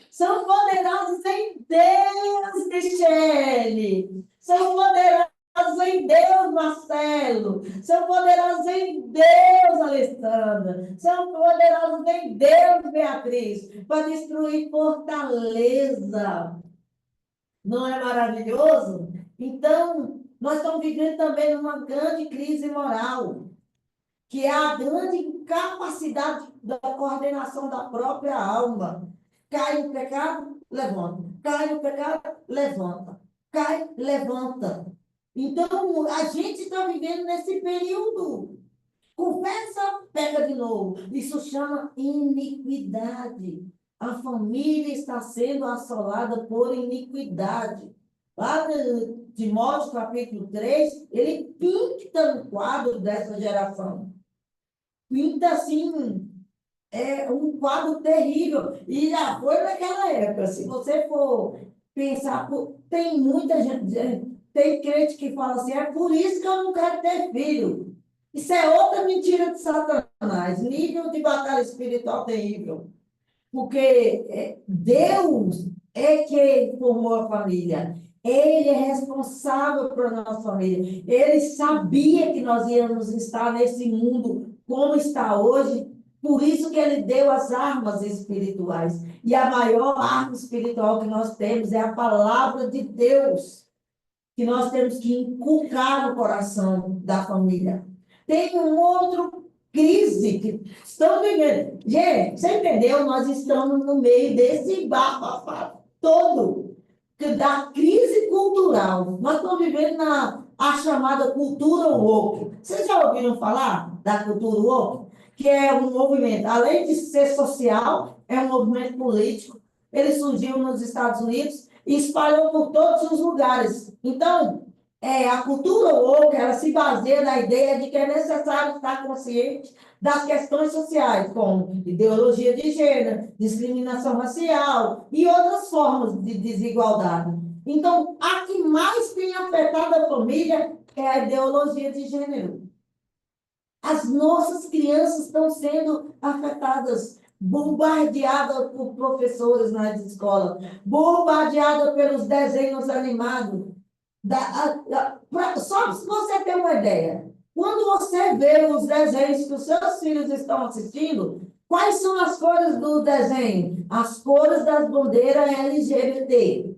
São poderosos em Deus, Michele. São poderosos em Deus, Marcelo. São poderosos em Deus, Alessandra. São poderosos em Deus, Beatriz, para destruir fortaleza. Não é maravilhoso? Então, nós estamos vivendo também numa grande crise moral, que é a grande incapacidade da coordenação da própria alma. Cai no pecado, levanta. Cai no pecado, levanta. Cai, levanta. Então, a gente está vivendo nesse período. Confessa, pega de novo. Isso chama iniquidade. A família está sendo assolada por iniquidade. Lá de Timóteo, capítulo 3, ele pinta um quadro dessa geração. Pinta assim, um quadro terrível. E já foi naquela época. Se você for pensar, tem muita gente, tem crente que fala assim, é por isso que eu não quero ter filho. Isso é outra mentira de Satanás, nível de batalha espiritual terrível. Porque Deus é quem formou a família. Ele é responsável por nossa família. Ele sabia que nós íamos estar nesse mundo como está hoje. Por isso que ele deu as armas espirituais. E a maior arma espiritual que nós temos é a palavra de Deus, que nós temos que inculcar no coração da família. Tem um outro crise que estão vivendo. Gente, você entendeu? Nós estamos no meio desse bafafá todo, da crise cultural. Nós estamos vivendo a chamada cultura woke. Vocês já ouviram falar da cultura woke? Que é um movimento, além de ser social, é um movimento político. Ele surgiu nos Estados Unidos e espalhou por todos os lugares. Então, a cultura woke, ela se baseia na ideia de que é necessário estar consciente das questões sociais, como ideologia de gênero, discriminação racial e outras formas de desigualdade. Então, a que mais tem afetado a família é a ideologia de gênero. As nossas crianças estão sendo afetadas, bombardeadas por professores nas escolas, bombardeadas pelos desenhos animados. Só para você ter uma ideia, quando você vê os desenhos que os seus filhos estão assistindo, quais são as cores do desenho? As cores das bandeiras LGBT.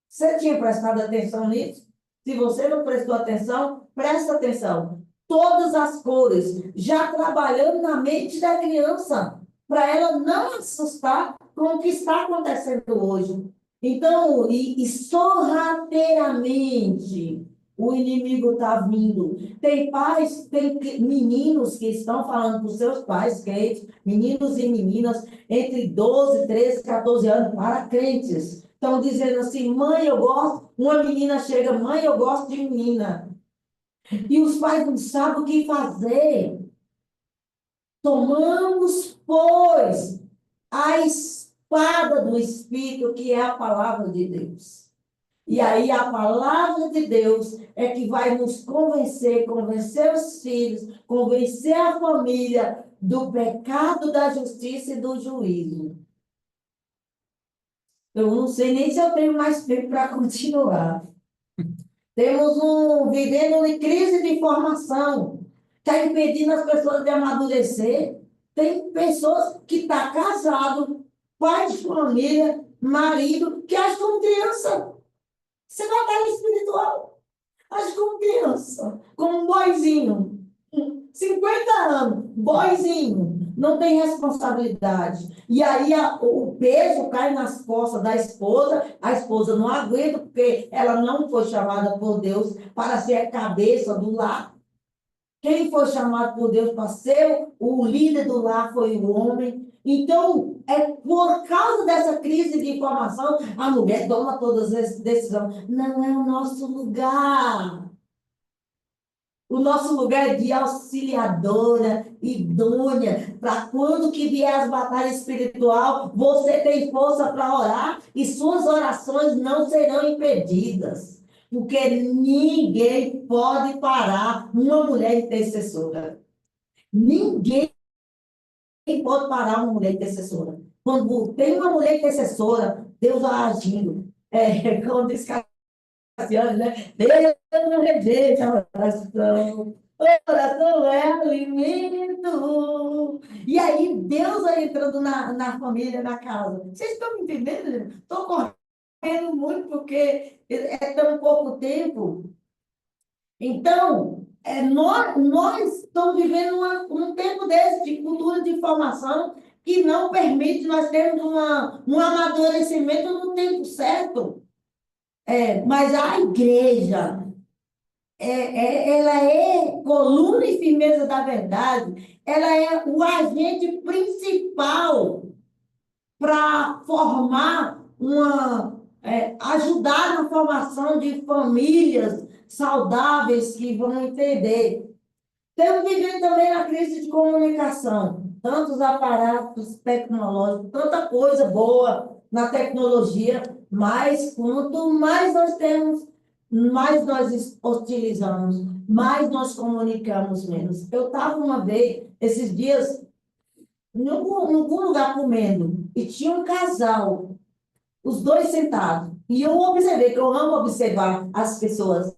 Você tinha prestado atenção nisso? Se você não prestou atenção, presta atenção. Todas as cores, já trabalhando na mente da criança, para ela não assustar com o que está acontecendo hoje. Então, e sorrateiramente, o inimigo está vindo. Tem pais, tem meninos que estão falando para os seus pais, crentes, meninos e meninas, entre 12, 13, 14 anos, para crentes. Estão dizendo assim, mãe, eu gosto. Uma menina chega, mãe, eu gosto de menina. E os pais não sabem o que fazer. Tomamos, pois, a espada do Espírito, que é a palavra de Deus. E aí a palavra de Deus é que vai nos convencer, convencer os filhos, convencer a família do pecado, da justiça e do juízo. Eu não sei nem se eu tenho mais tempo para continuar. Temos vivendo em crise de informação, está impedindo as pessoas de amadurecer. Tem pessoas que estão casadas, pai de família, marido, que agem como criança. Você vai estar no espiritual. Age como criança, como um boizinho. 50 anos, boizinho. Não tem responsabilidade. E aí o peso cai nas costas da esposa, a esposa não aguenta, porque ela não foi chamada por Deus para ser a cabeça do lar. Quem foi chamado por Deus para ser o líder do lar foi o homem. Então, é por causa dessa crise de informação, a mulher toma todas as decisões. Não é o nosso lugar. O nosso lugar é de auxiliadora, idônea, para quando que vier as batalhas espiritual, você tem força para orar e suas orações não serão impedidas. Porque ninguém pode parar uma mulher intercessora. Ninguém pode parar uma mulher intercessora. Quando tem uma mulher intercessora, Deus vai agindo. Como diz Cassiano, né? Deus não rejeita a oração. Oração é alimento. E aí, Deus vai entrando na família, na casa. Vocês estão me entendendo? Estou correndo muito porque é tão pouco tempo. Então, nós estamos vivendo um tempo desse, de cultura de informação, que não permite nós termos um amadurecimento no tempo certo. Mas a igreja, ela é coluna e firmeza da verdade, ela é o agente principal para formar ajudar na formação de famílias saudáveis que vão entender. Estamos vivendo também a crise de comunicação, tantos aparatos tecnológicos, tanta coisa boa na tecnologia, mas quanto mais nós temos, mais nós utilizamos, mais nós comunicamos menos. Eu estava uma vez, esses dias, em algum lugar comendo, e tinha um casal, os dois sentados, e eu observei, que eu amo observar as pessoas,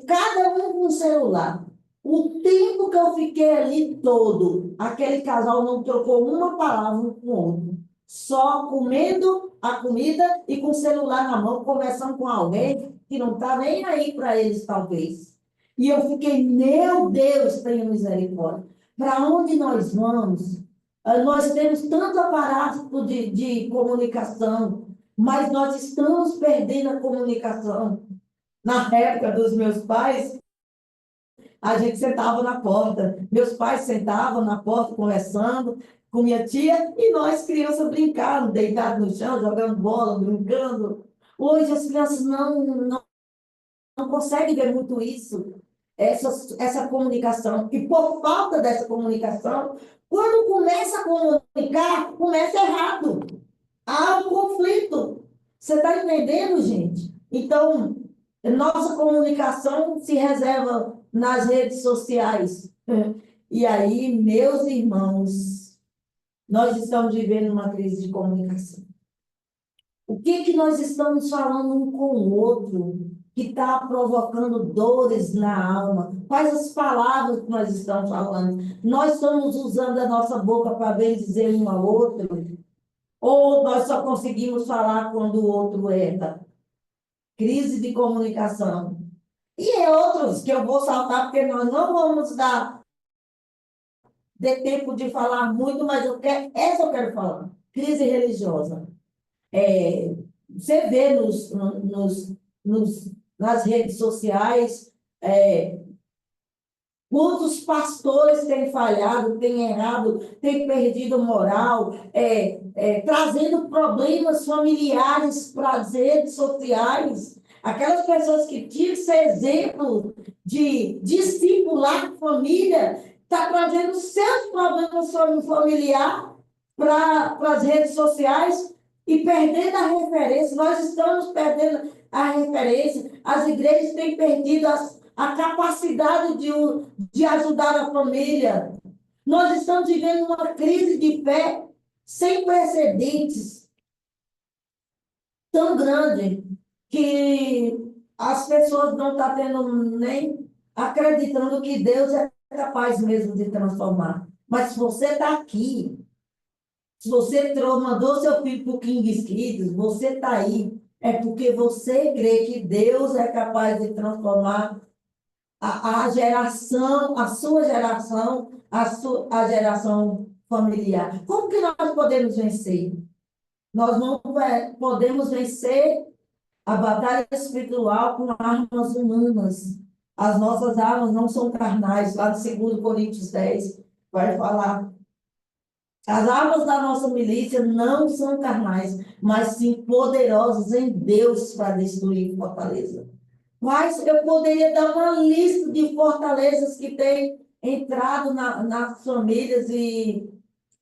cada um com um celular. O tempo que eu fiquei ali todo, aquele casal não trocou uma palavra um com o outro. Só comendo a comida e com o celular na mão, conversando com alguém que não está nem aí para eles, talvez. E eu fiquei, meu Deus, tenha misericórdia. Para onde nós vamos? Nós temos tanto aparato de comunicação, mas nós estamos perdendo a comunicação. Na época dos meus pais, a gente sentava na porta. Meus pais sentavam na porta conversando com minha tia e nós, crianças, brincando, deitados no chão, jogando bola, brincando. Hoje as crianças não conseguem ver muito isso, essa comunicação. E por falta dessa comunicação, quando começa a comunicar, começa errado. Há um conflito. Você está entendendo, gente? Então, Nossa comunicação se reserva nas redes sociais. E aí, meus irmãos, nós estamos vivendo uma crise de comunicação. O que nós estamos falando um com o outro que está provocando dores na alma? Quais as palavras que nós estamos falando? Nós estamos usando a nossa boca para bendizer um ao outro? Ou nós só conseguimos falar quando o outro erra? Crise de comunicação. E outros que eu vou saltar, porque nós não vamos dar de tempo de falar muito, mas essa eu quero falar. Crise religiosa. Você vê nas redes sociais, quantos pastores têm falhado, têm errado, têm perdido moral, trazendo problemas familiares para as redes sociais. Aquelas pessoas que tinham esse exemplo de discipular a família, está trazendo seus problemas familiares para as redes sociais e perdendo a referência. Nós estamos perdendo a referência. As igrejas têm perdido a capacidade de ajudar a família. Nós estamos vivendo uma crise de fé sem precedentes, tão grande, que as pessoas não estão tendo nem acreditando que Deus é capaz mesmo de transformar. Mas se você está aqui, se você mandou seu filho para o King Kids, você está aí, é porque você crê que Deus é capaz de transformar a geração, a sua geração, a geração familiar. Como que nós podemos vencer? Nós não podemos vencer a batalha espiritual com armas humanas. As nossas armas não são carnais. Lá no 2 Coríntios 10 vai falar. As armas da nossa milícia não são carnais, mas sim poderosas em Deus para destruir fortaleza. Mas eu poderia dar uma lista de fortalezas que têm entrado nas famílias e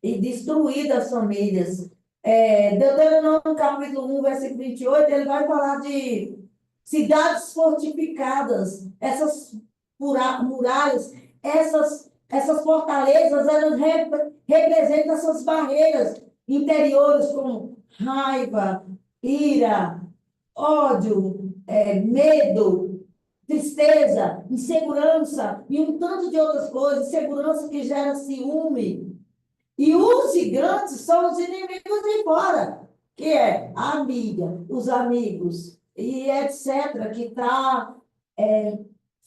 destruído as famílias. Deuteronômio capítulo 1, versículo 28, ele vai falar de cidades fortificadas. Essas muralhas, essas fortalezas, elas representam essas barreiras interiores como raiva, ira, ódio, medo, tristeza, insegurança e um tanto de outras coisas. Insegurança que gera ciúme. E os gigantes são os inimigos de fora, que é a amiga, os amigos, e etc., que está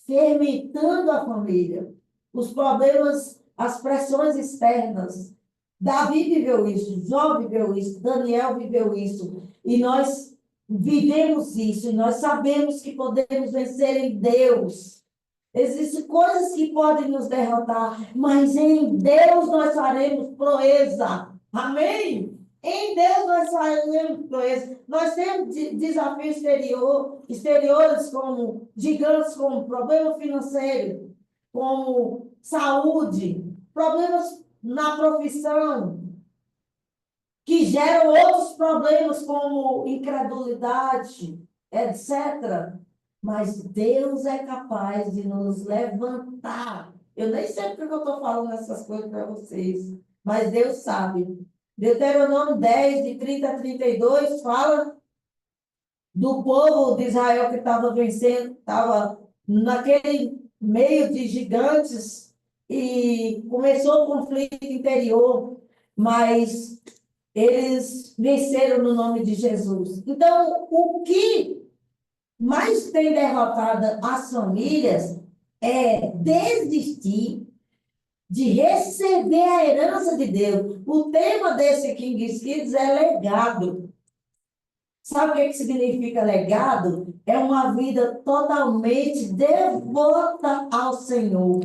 fermentando a família. Os problemas, as pressões externas. Davi viveu isso, Jó viveu isso, Daniel viveu isso. E nós vivemos isso, e nós sabemos que podemos vencer em Deus. Existem coisas que podem nos derrotar, mas em Deus nós faremos proeza. Amém? Em Deus nós faremos proeza. Nós temos desafios exteriores, como gigantes, como problema financeiro, como saúde, problemas na profissão, que geram outros problemas, como incredulidade, etc. Mas Deus é capaz de nos levantar. Eu nem sei porque eu estou falando essas coisas para vocês, mas Deus sabe. Deuteronômio 10, de 30 a 32, fala do povo de Israel que estava vencendo, estava naquele meio de gigantes e começou o conflito interior, mas eles venceram no nome de Jesus. Então, o que mais tem derrotado as famílias é desistir de receber a herança de Deus. O tema desse King Kids é legado. Sabe o que significa legado? É uma vida totalmente devota ao Senhor,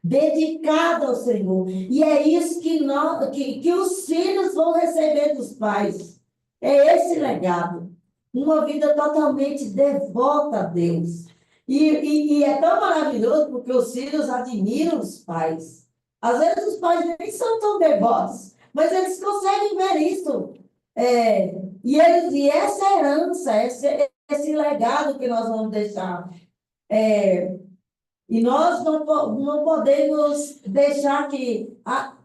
dedicada ao Senhor. E é isso que os filhos vão receber dos pais. É esse legado. Uma vida totalmente devota a Deus. E é tão maravilhoso porque os filhos admiram os pais. Às vezes os pais nem são tão devotos, mas eles conseguem ver isso. E essa herança, esse esse legado que nós vamos deixar. E nós não podemos deixar que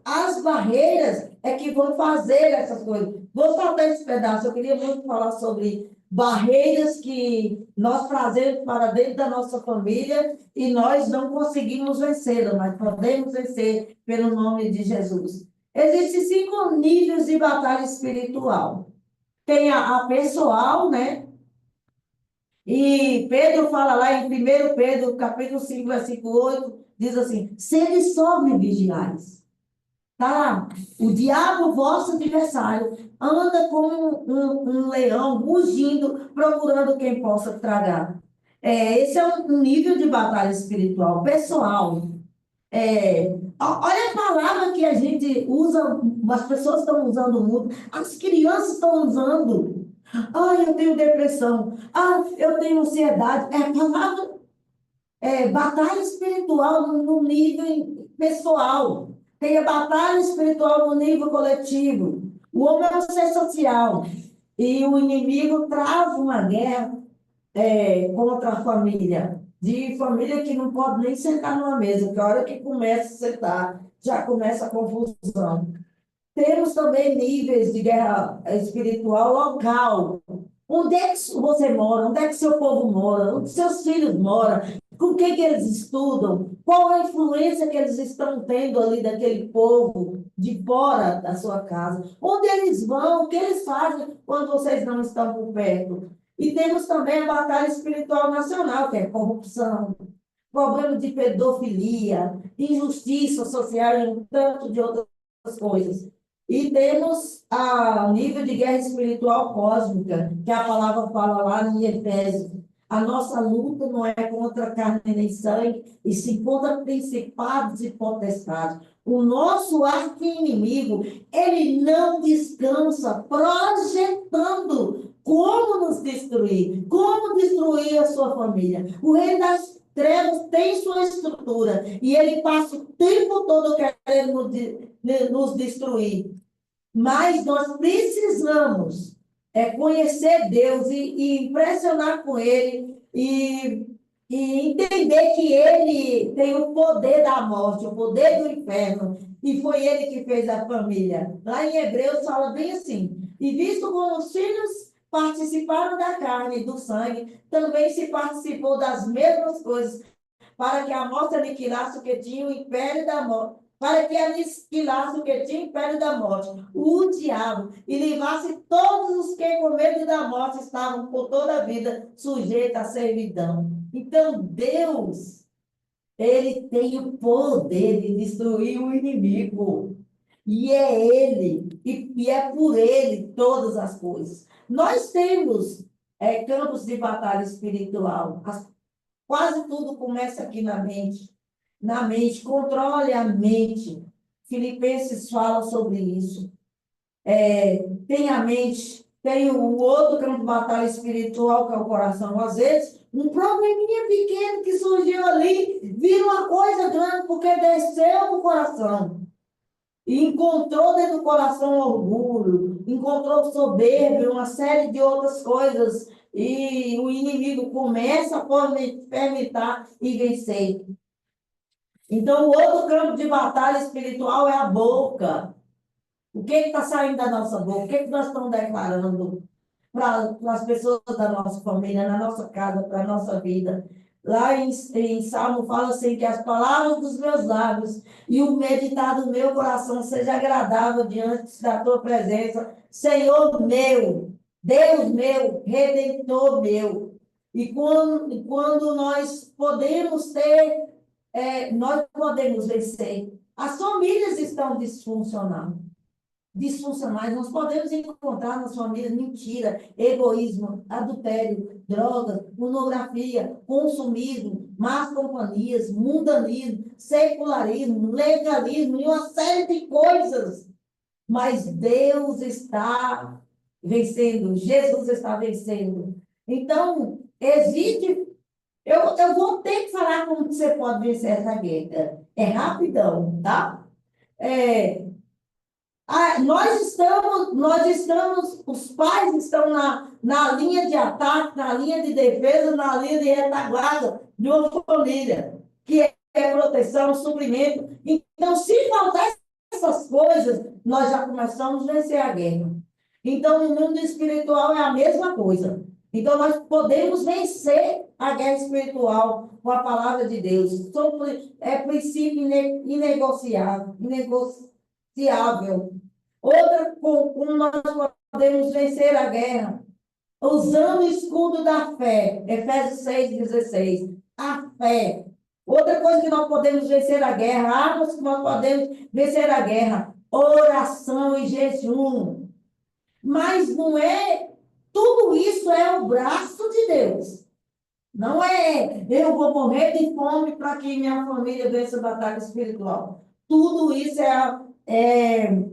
as barreiras é que vão fazer essas coisas. Vou saltar esse pedaço. Eu queria muito falar sobre barreiras que nós trazemos para dentro da nossa família e nós não conseguimos vencê-las, mas podemos vencer pelo nome de Jesus. Existem 5 níveis de batalha espiritual. Tem a pessoal, né? E Pedro fala lá em 1 Pedro, capítulo 5, versículo 8, diz assim: sede sobre vigiais. Tá lá. O diabo, vosso adversário, anda como um leão, rugindo, procurando quem possa tragar. Esse é um nível de batalha espiritual, pessoal. Olha a palavra que a gente usa, as pessoas estão usando muito, as crianças estão usando. Eu tenho depressão. Eu tenho ansiedade. A palavra batalha espiritual no nível pessoal. Tem a batalha espiritual no nível coletivo. O homem é um ser social. E o inimigo trava uma guerra contra a família. De família que não pode nem sentar numa mesa, que a hora que começa a sentar, já começa a confusão. Temos também níveis de guerra espiritual local. Onde é que você mora? Onde é que seu povo mora? Onde seus filhos moram? Com quem que eles estudam? Qual a influência que eles estão tendo ali daquele povo de fora da sua casa? Onde eles vão? O que eles fazem quando vocês não estão por perto? E temos também a batalha espiritual nacional, que é corrupção, problema de pedofilia, injustiça social e um tanto de outras coisas. E temos o nível de guerra espiritual cósmica, que a palavra fala lá em Efésios. A nossa luta não é contra carne nem sangue, e sim contra principados e potestades. O nosso arqui-inimigo, ele não descansa, projetando como nos destruir, como destruir a sua família. O reino das trevas tem sua estrutura, e ele passa o tempo todo querendo nos destruir. Mas nós precisamos conhecer Deus e impressionar com Ele e entender que Ele tem o poder da morte, o poder do inferno, e foi Ele que fez a família. Lá em Hebreus fala bem assim: e visto como os filhos participaram da carne e do sangue, também se participou das mesmas coisas, para que a morte aniquilasse o que tinha o império da morte, para que aniquilasse o que tinha o império da morte, o diabo, e livrasse todos os que com medo da morte estavam por toda a vida sujeitos à servidão. Então, Deus, ele tem o poder de destruir o inimigo. E é ele, e é por ele todas as coisas. Nós temos campos de batalha espiritual. Quase tudo começa aqui na mente. Na mente, controle a mente. Filipenses fala sobre isso. Tem a mente, tem o outro campo de batalha espiritual, que é o coração. Às vezes, um probleminha pequeno que surgiu ali, vira uma coisa grande, porque desceu no coração. E encontrou dentro do coração orgulho, encontrou soberba, uma série de outras coisas. E o inimigo começa a fermentar e vencer. Então, o outro campo de batalha espiritual é a boca. O que está saindo da nossa boca? O que nós estamos declarando para as pessoas da nossa família, na nossa casa, para a nossa vida? Lá em Salmo fala assim, que as palavras dos meus lábios e o meditar do meu coração seja agradável diante da tua presença, Senhor meu, Deus meu, Redentor meu. E quando nós podemos ter, nós podemos vencer. As famílias estão disfuncionais, nós podemos encontrar nas famílias mentira, egoísmo, adultério, drogas, pornografia, consumismo, más companhias, mundanismo, secularismo, legalismo e uma série de coisas. Mas Deus está vencendo, Jesus está vencendo. Então, existe. Eu vou ter que falar como você pode vencer essa guerra. É rapidão, tá? Os pais estão na linha de ataque, na linha de defesa, na linha de retaguarda de uma família, que é proteção, suprimento. Então, se faltar essas coisas, nós já começamos a vencer a guerra. Então, no mundo espiritual é a mesma coisa. Então, nós podemos vencer a guerra espiritual com a palavra de Deus. É princípio inegociável. Como nós podemos vencer a guerra? Usando o escudo da fé. Efésios 6,16. A fé. Outra coisa que nós podemos vencer a guerra, armas que nós podemos vencer a guerra, oração e jejum. Mas não é, tudo isso é o braço de Deus. Não é, eu vou morrer de fome para que minha família vença a batalha espiritual. Tudo isso é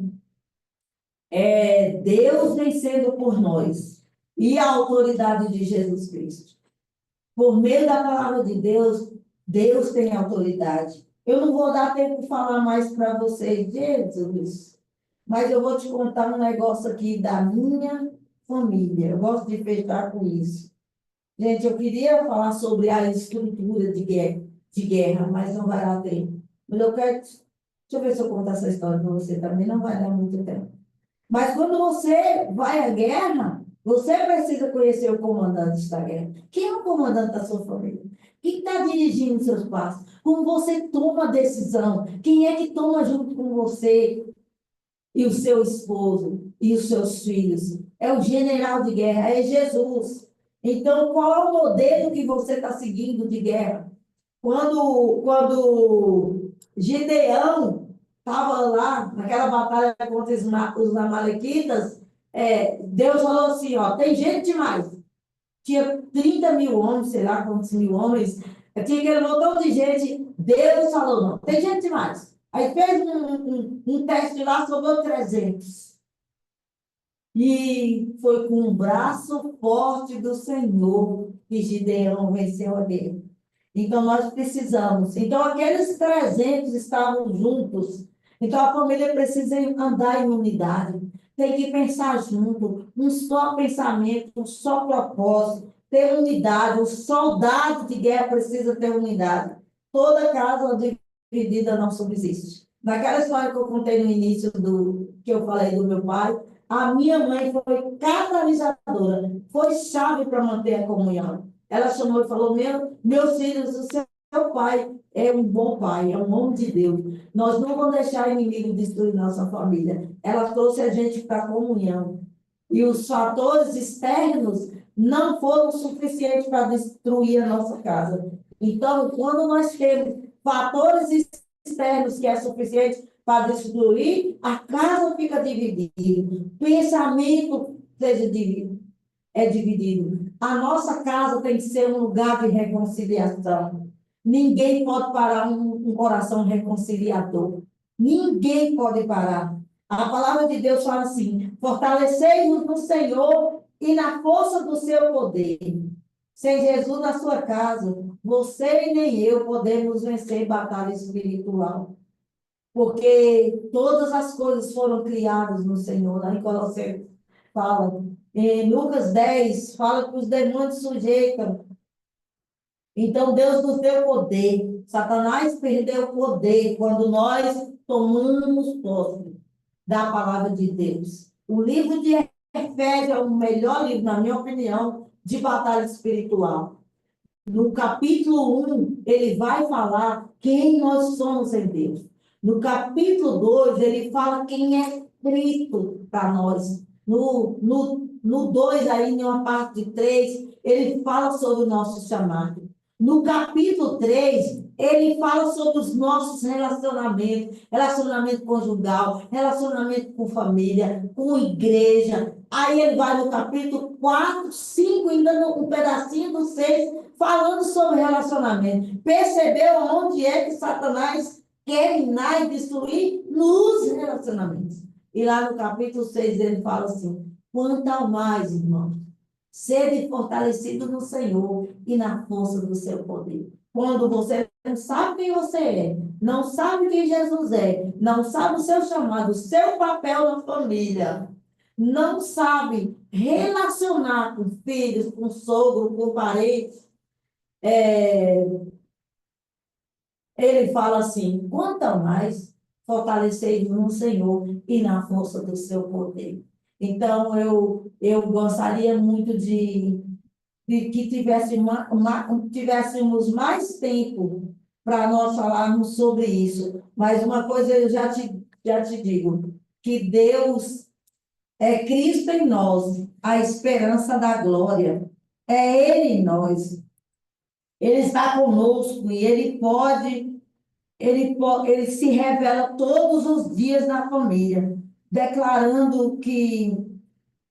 Deus vencendo por nós. E a autoridade de Jesus Cristo. Por meio da palavra de Deus, Deus tem autoridade. Eu não vou dar tempo de falar mais para vocês, Jesus, mas eu vou te contar um negócio aqui da minha família. Eu gosto de fechar com isso. Gente, eu queria falar sobre a estrutura de guerra, mas não vai dar tempo. Mas deixa eu ver se eu contar essa história para você também, não vai dar muito tempo. Mas quando você vai à guerra, você precisa conhecer o comandante da guerra. Quem é o comandante da sua família? Quem está dirigindo seus passos? Como você toma a decisão? Quem é que toma junto com você e o seu esposo e os seus filhos? É o general de guerra, é Jesus. Então, qual é o modelo que você está seguindo de guerra? Quando Gideão estava lá naquela batalha contra os amalequitas, Deus falou assim, ó, tem gente demais. Tinha 30 mil homens, sei lá quantos mil homens, tinha aquele montão de gente. Deus falou, não, tem gente demais. Aí fez um teste lá, sobrou 300. E foi com o braço forte do Senhor que Gideão venceu a guerra. Então, nós precisamos. Então, aqueles 300 estavam juntos. Então, a família precisa andar em unidade. Tem que pensar junto, um só pensamento, um só propósito, ter unidade. O soldado de guerra precisa ter unidade. Toda casa dividida não subsiste. Naquela história que eu contei no início que eu falei do meu pai, a minha mãe foi catalisadora, foi chave para manter a comunhão. Ela chamou e falou, meus filhos, o seu pai é um bom pai, é um homem de Deus. Nós não vamos deixar inimigo destruir nossa família. Ela trouxe a gente para a comunhão. E os fatores externos não foram suficientes para destruir a nossa casa. Então, quando nós temos fatores externos que é suficiente para destruir, a casa fica dividida. Pensamento é dividido. A nossa casa tem que ser um lugar de reconciliação. Ninguém pode parar um coração reconciliador. Ninguém pode parar. A palavra de Deus fala assim, fortalecei-vos no Senhor e na força do seu poder. Sem Jesus na sua casa, você e nem eu podemos vencer batalha espiritual. Porque todas as coisas foram criadas no Senhor. Lá em Colossenses fala. Em Lucas 10, fala que os demônios sujeitam. Então, Deus nos deu poder. Satanás perdeu o poder quando nós tomamos posse da palavra de Deus. O livro de Efésios é o melhor livro, na minha opinião, de batalha espiritual. No capítulo 1, ele vai falar quem nós somos em Deus. No capítulo 2, ele fala quem é Cristo para nós. No 2, aí, em uma parte de 3, ele fala sobre o nosso chamado. No capítulo 3, ele fala sobre os nossos relacionamentos, relacionamento conjugal, relacionamento com família, com igreja. Aí ele vai no capítulo 4, 5, ainda um pedacinho do 6, falando sobre relacionamento. Percebeu onde é que Satanás quer minar e destruir? Nos relacionamentos. E lá no capítulo 6 ele fala assim, quanto ao mais, irmãos, sede fortalecido no Senhor e na força do seu poder. Quando você não sabe quem você é, não sabe quem Jesus é, não sabe o seu chamado, o seu papel na família, não sabe relacionar com filhos, com sogro, com parentes, ele fala assim: quanto mais fortalecei no Senhor e na força do seu poder. Então, eu gostaria muito de que tivéssemos mais tempo para nós falarmos sobre isso. Mas uma coisa eu já te digo, que Deus é Cristo em nós, a esperança da glória. É Ele em nós. Ele está conosco e ele se revela todos os dias na família, declarando que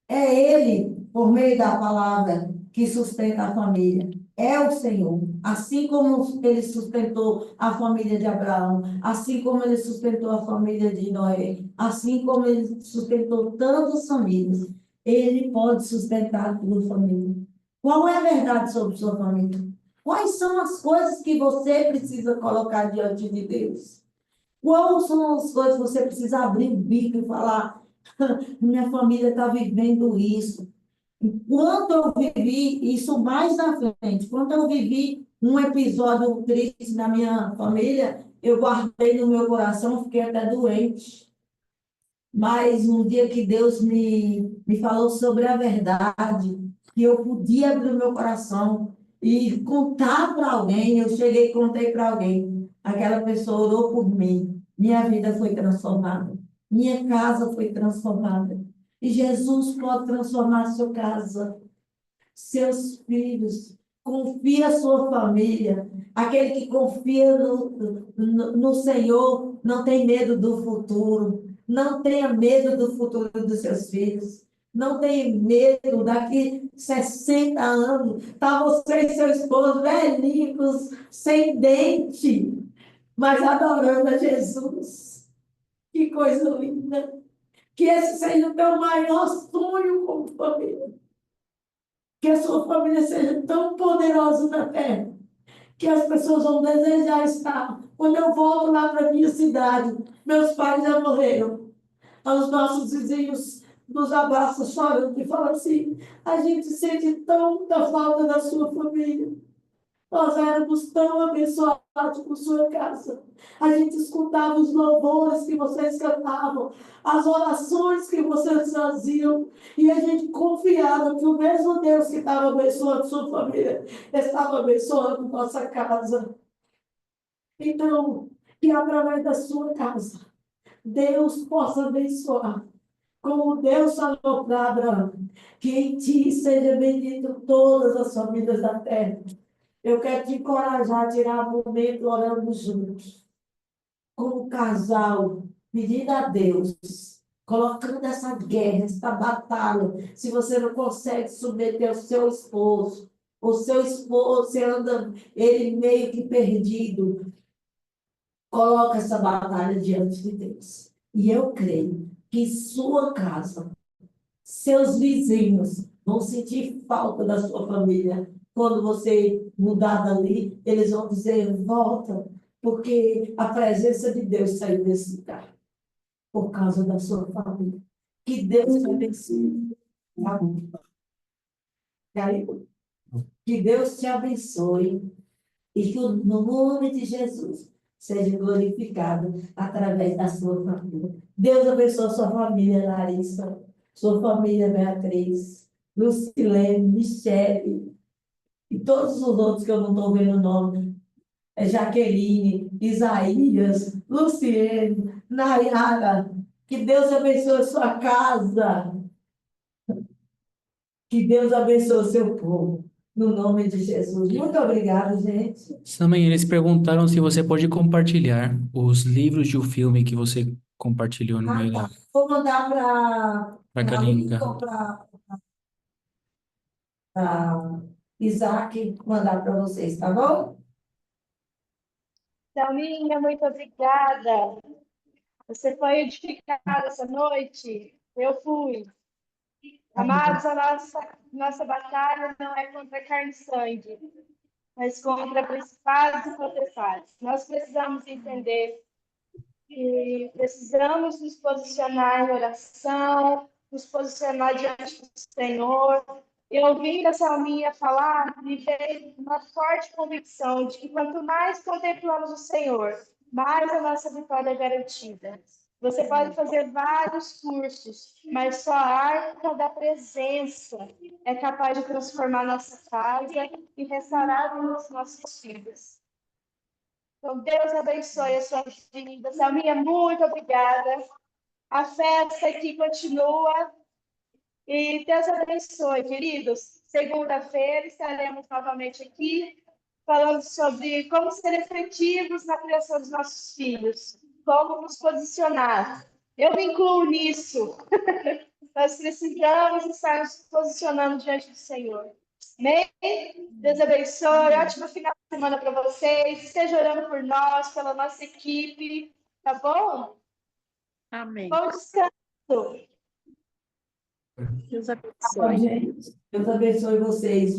é Ele, por meio da palavra, que sustenta a família. É o Senhor. Assim como Ele sustentou a família de Abraão, assim como Ele sustentou a família de Noé, assim como Ele sustentou tantas famílias, Ele pode sustentar a tua família. Qual é a verdade sobre sua família? Quais são as coisas que você precisa colocar diante de Deus? Quais são as coisas que você precisa abrir o bico e falar: minha família está vivendo isso. Enquanto eu vivi isso mais na frente, quando eu vivi um episódio triste na minha família, eu guardei no meu coração, fiquei até doente. Mas um dia que Deus me falou sobre a verdade, que eu podia abrir o meu coração e contar para alguém, eu cheguei e contei para alguém. Aquela pessoa orou por mim, minha vida foi transformada, minha casa foi transformada. E Jesus pode transformar a sua casa, seus filhos, confia a sua família. Aquele que confia no Senhor não tem medo do futuro. Não tenha medo do futuro dos seus filhos. Não tenha medo daqui 60 anos. Tá você e seu esposo velhinhos, sem dente, mas adorando a Jesus. Que coisa linda. Que esse seja o teu maior sonho como família. Que a sua família seja tão poderosa na terra, que as pessoas vão desejar estar. Quando eu volto lá para a minha cidade, meus pais já morreram. Os nossos vizinhos nos abraçam chorando e falam assim: a gente sente tanta falta da sua família. Nós éramos tão abençoados por sua casa. A gente escutava os louvores que vocês cantavam, as orações que vocês faziam, e a gente confiava que o mesmo Deus que estava abençoando sua família estava abençoando nossa casa. Então, que através da sua casa, Deus possa abençoar. Como Deus falou para Abraão, que em ti seja bendito todas as famílias da terra. Eu quero te encorajar a tirar um momento orando juntos, como casal, pedindo a Deus, colocando essa guerra, essa batalha. Se você não consegue submeter o seu esposo, você anda ele meio que perdido, coloca essa batalha diante de Deus. E eu creio que sua casa, seus vizinhos vão sentir falta da sua família. Quando você mudar dali, eles vão dizer: volta, porque a presença de Deus saiu desse lugar, por causa da sua família. Que Deus te abençoe. Caiu? Que Deus te abençoe e que no nome de Jesus seja glorificado através da sua família. Deus abençoe a sua família, Larissa, sua família, Beatriz, Lucilene, Michele, e todos os outros que eu não estou vendo o nome, Jaqueline, Isaías, Luciene, Nayara, que Deus abençoe a sua casa, que Deus abençoe o seu povo, no nome de Jesus. Muito obrigada, gente. Também eles perguntaram se você pode compartilhar os livros de um filme que você compartilhou no meio da Vou mandar para clínica. Isaac mandar para vocês, tá bom? Thelminha, muito obrigada. Você foi edificada essa noite? Eu fui. Amados, a nossa batalha não é contra carne e sangue, mas contra principados e potestades. Nós precisamos entender que precisamos nos posicionar em oração, nos posicionar diante do Senhor. E ouvindo a Salminha falar, me veio uma forte convicção de que quanto mais contemplamos o Senhor, mais a nossa vitória é garantida. Você pode fazer vários cursos, mas só a arca da presença é capaz de transformar nossa casa e restaurar os nossos filhos. Então, Deus abençoe a sua vida. Salminha, muito obrigada. A festa aqui continua. E Deus abençoe, queridos. Segunda-feira estaremos novamente aqui falando sobre como ser efetivos na criação dos nossos filhos, como nos posicionar. Eu me incluo nisso. Nós precisamos estar nos posicionando diante do Senhor. Amém? Deus abençoe. Ótimo final de semana para vocês. Esteja orando por nós, pela nossa equipe. Tá bom? Amém. Bom descanso. Deus Tá bom, abençoe. gente? Deus abençoe vocês.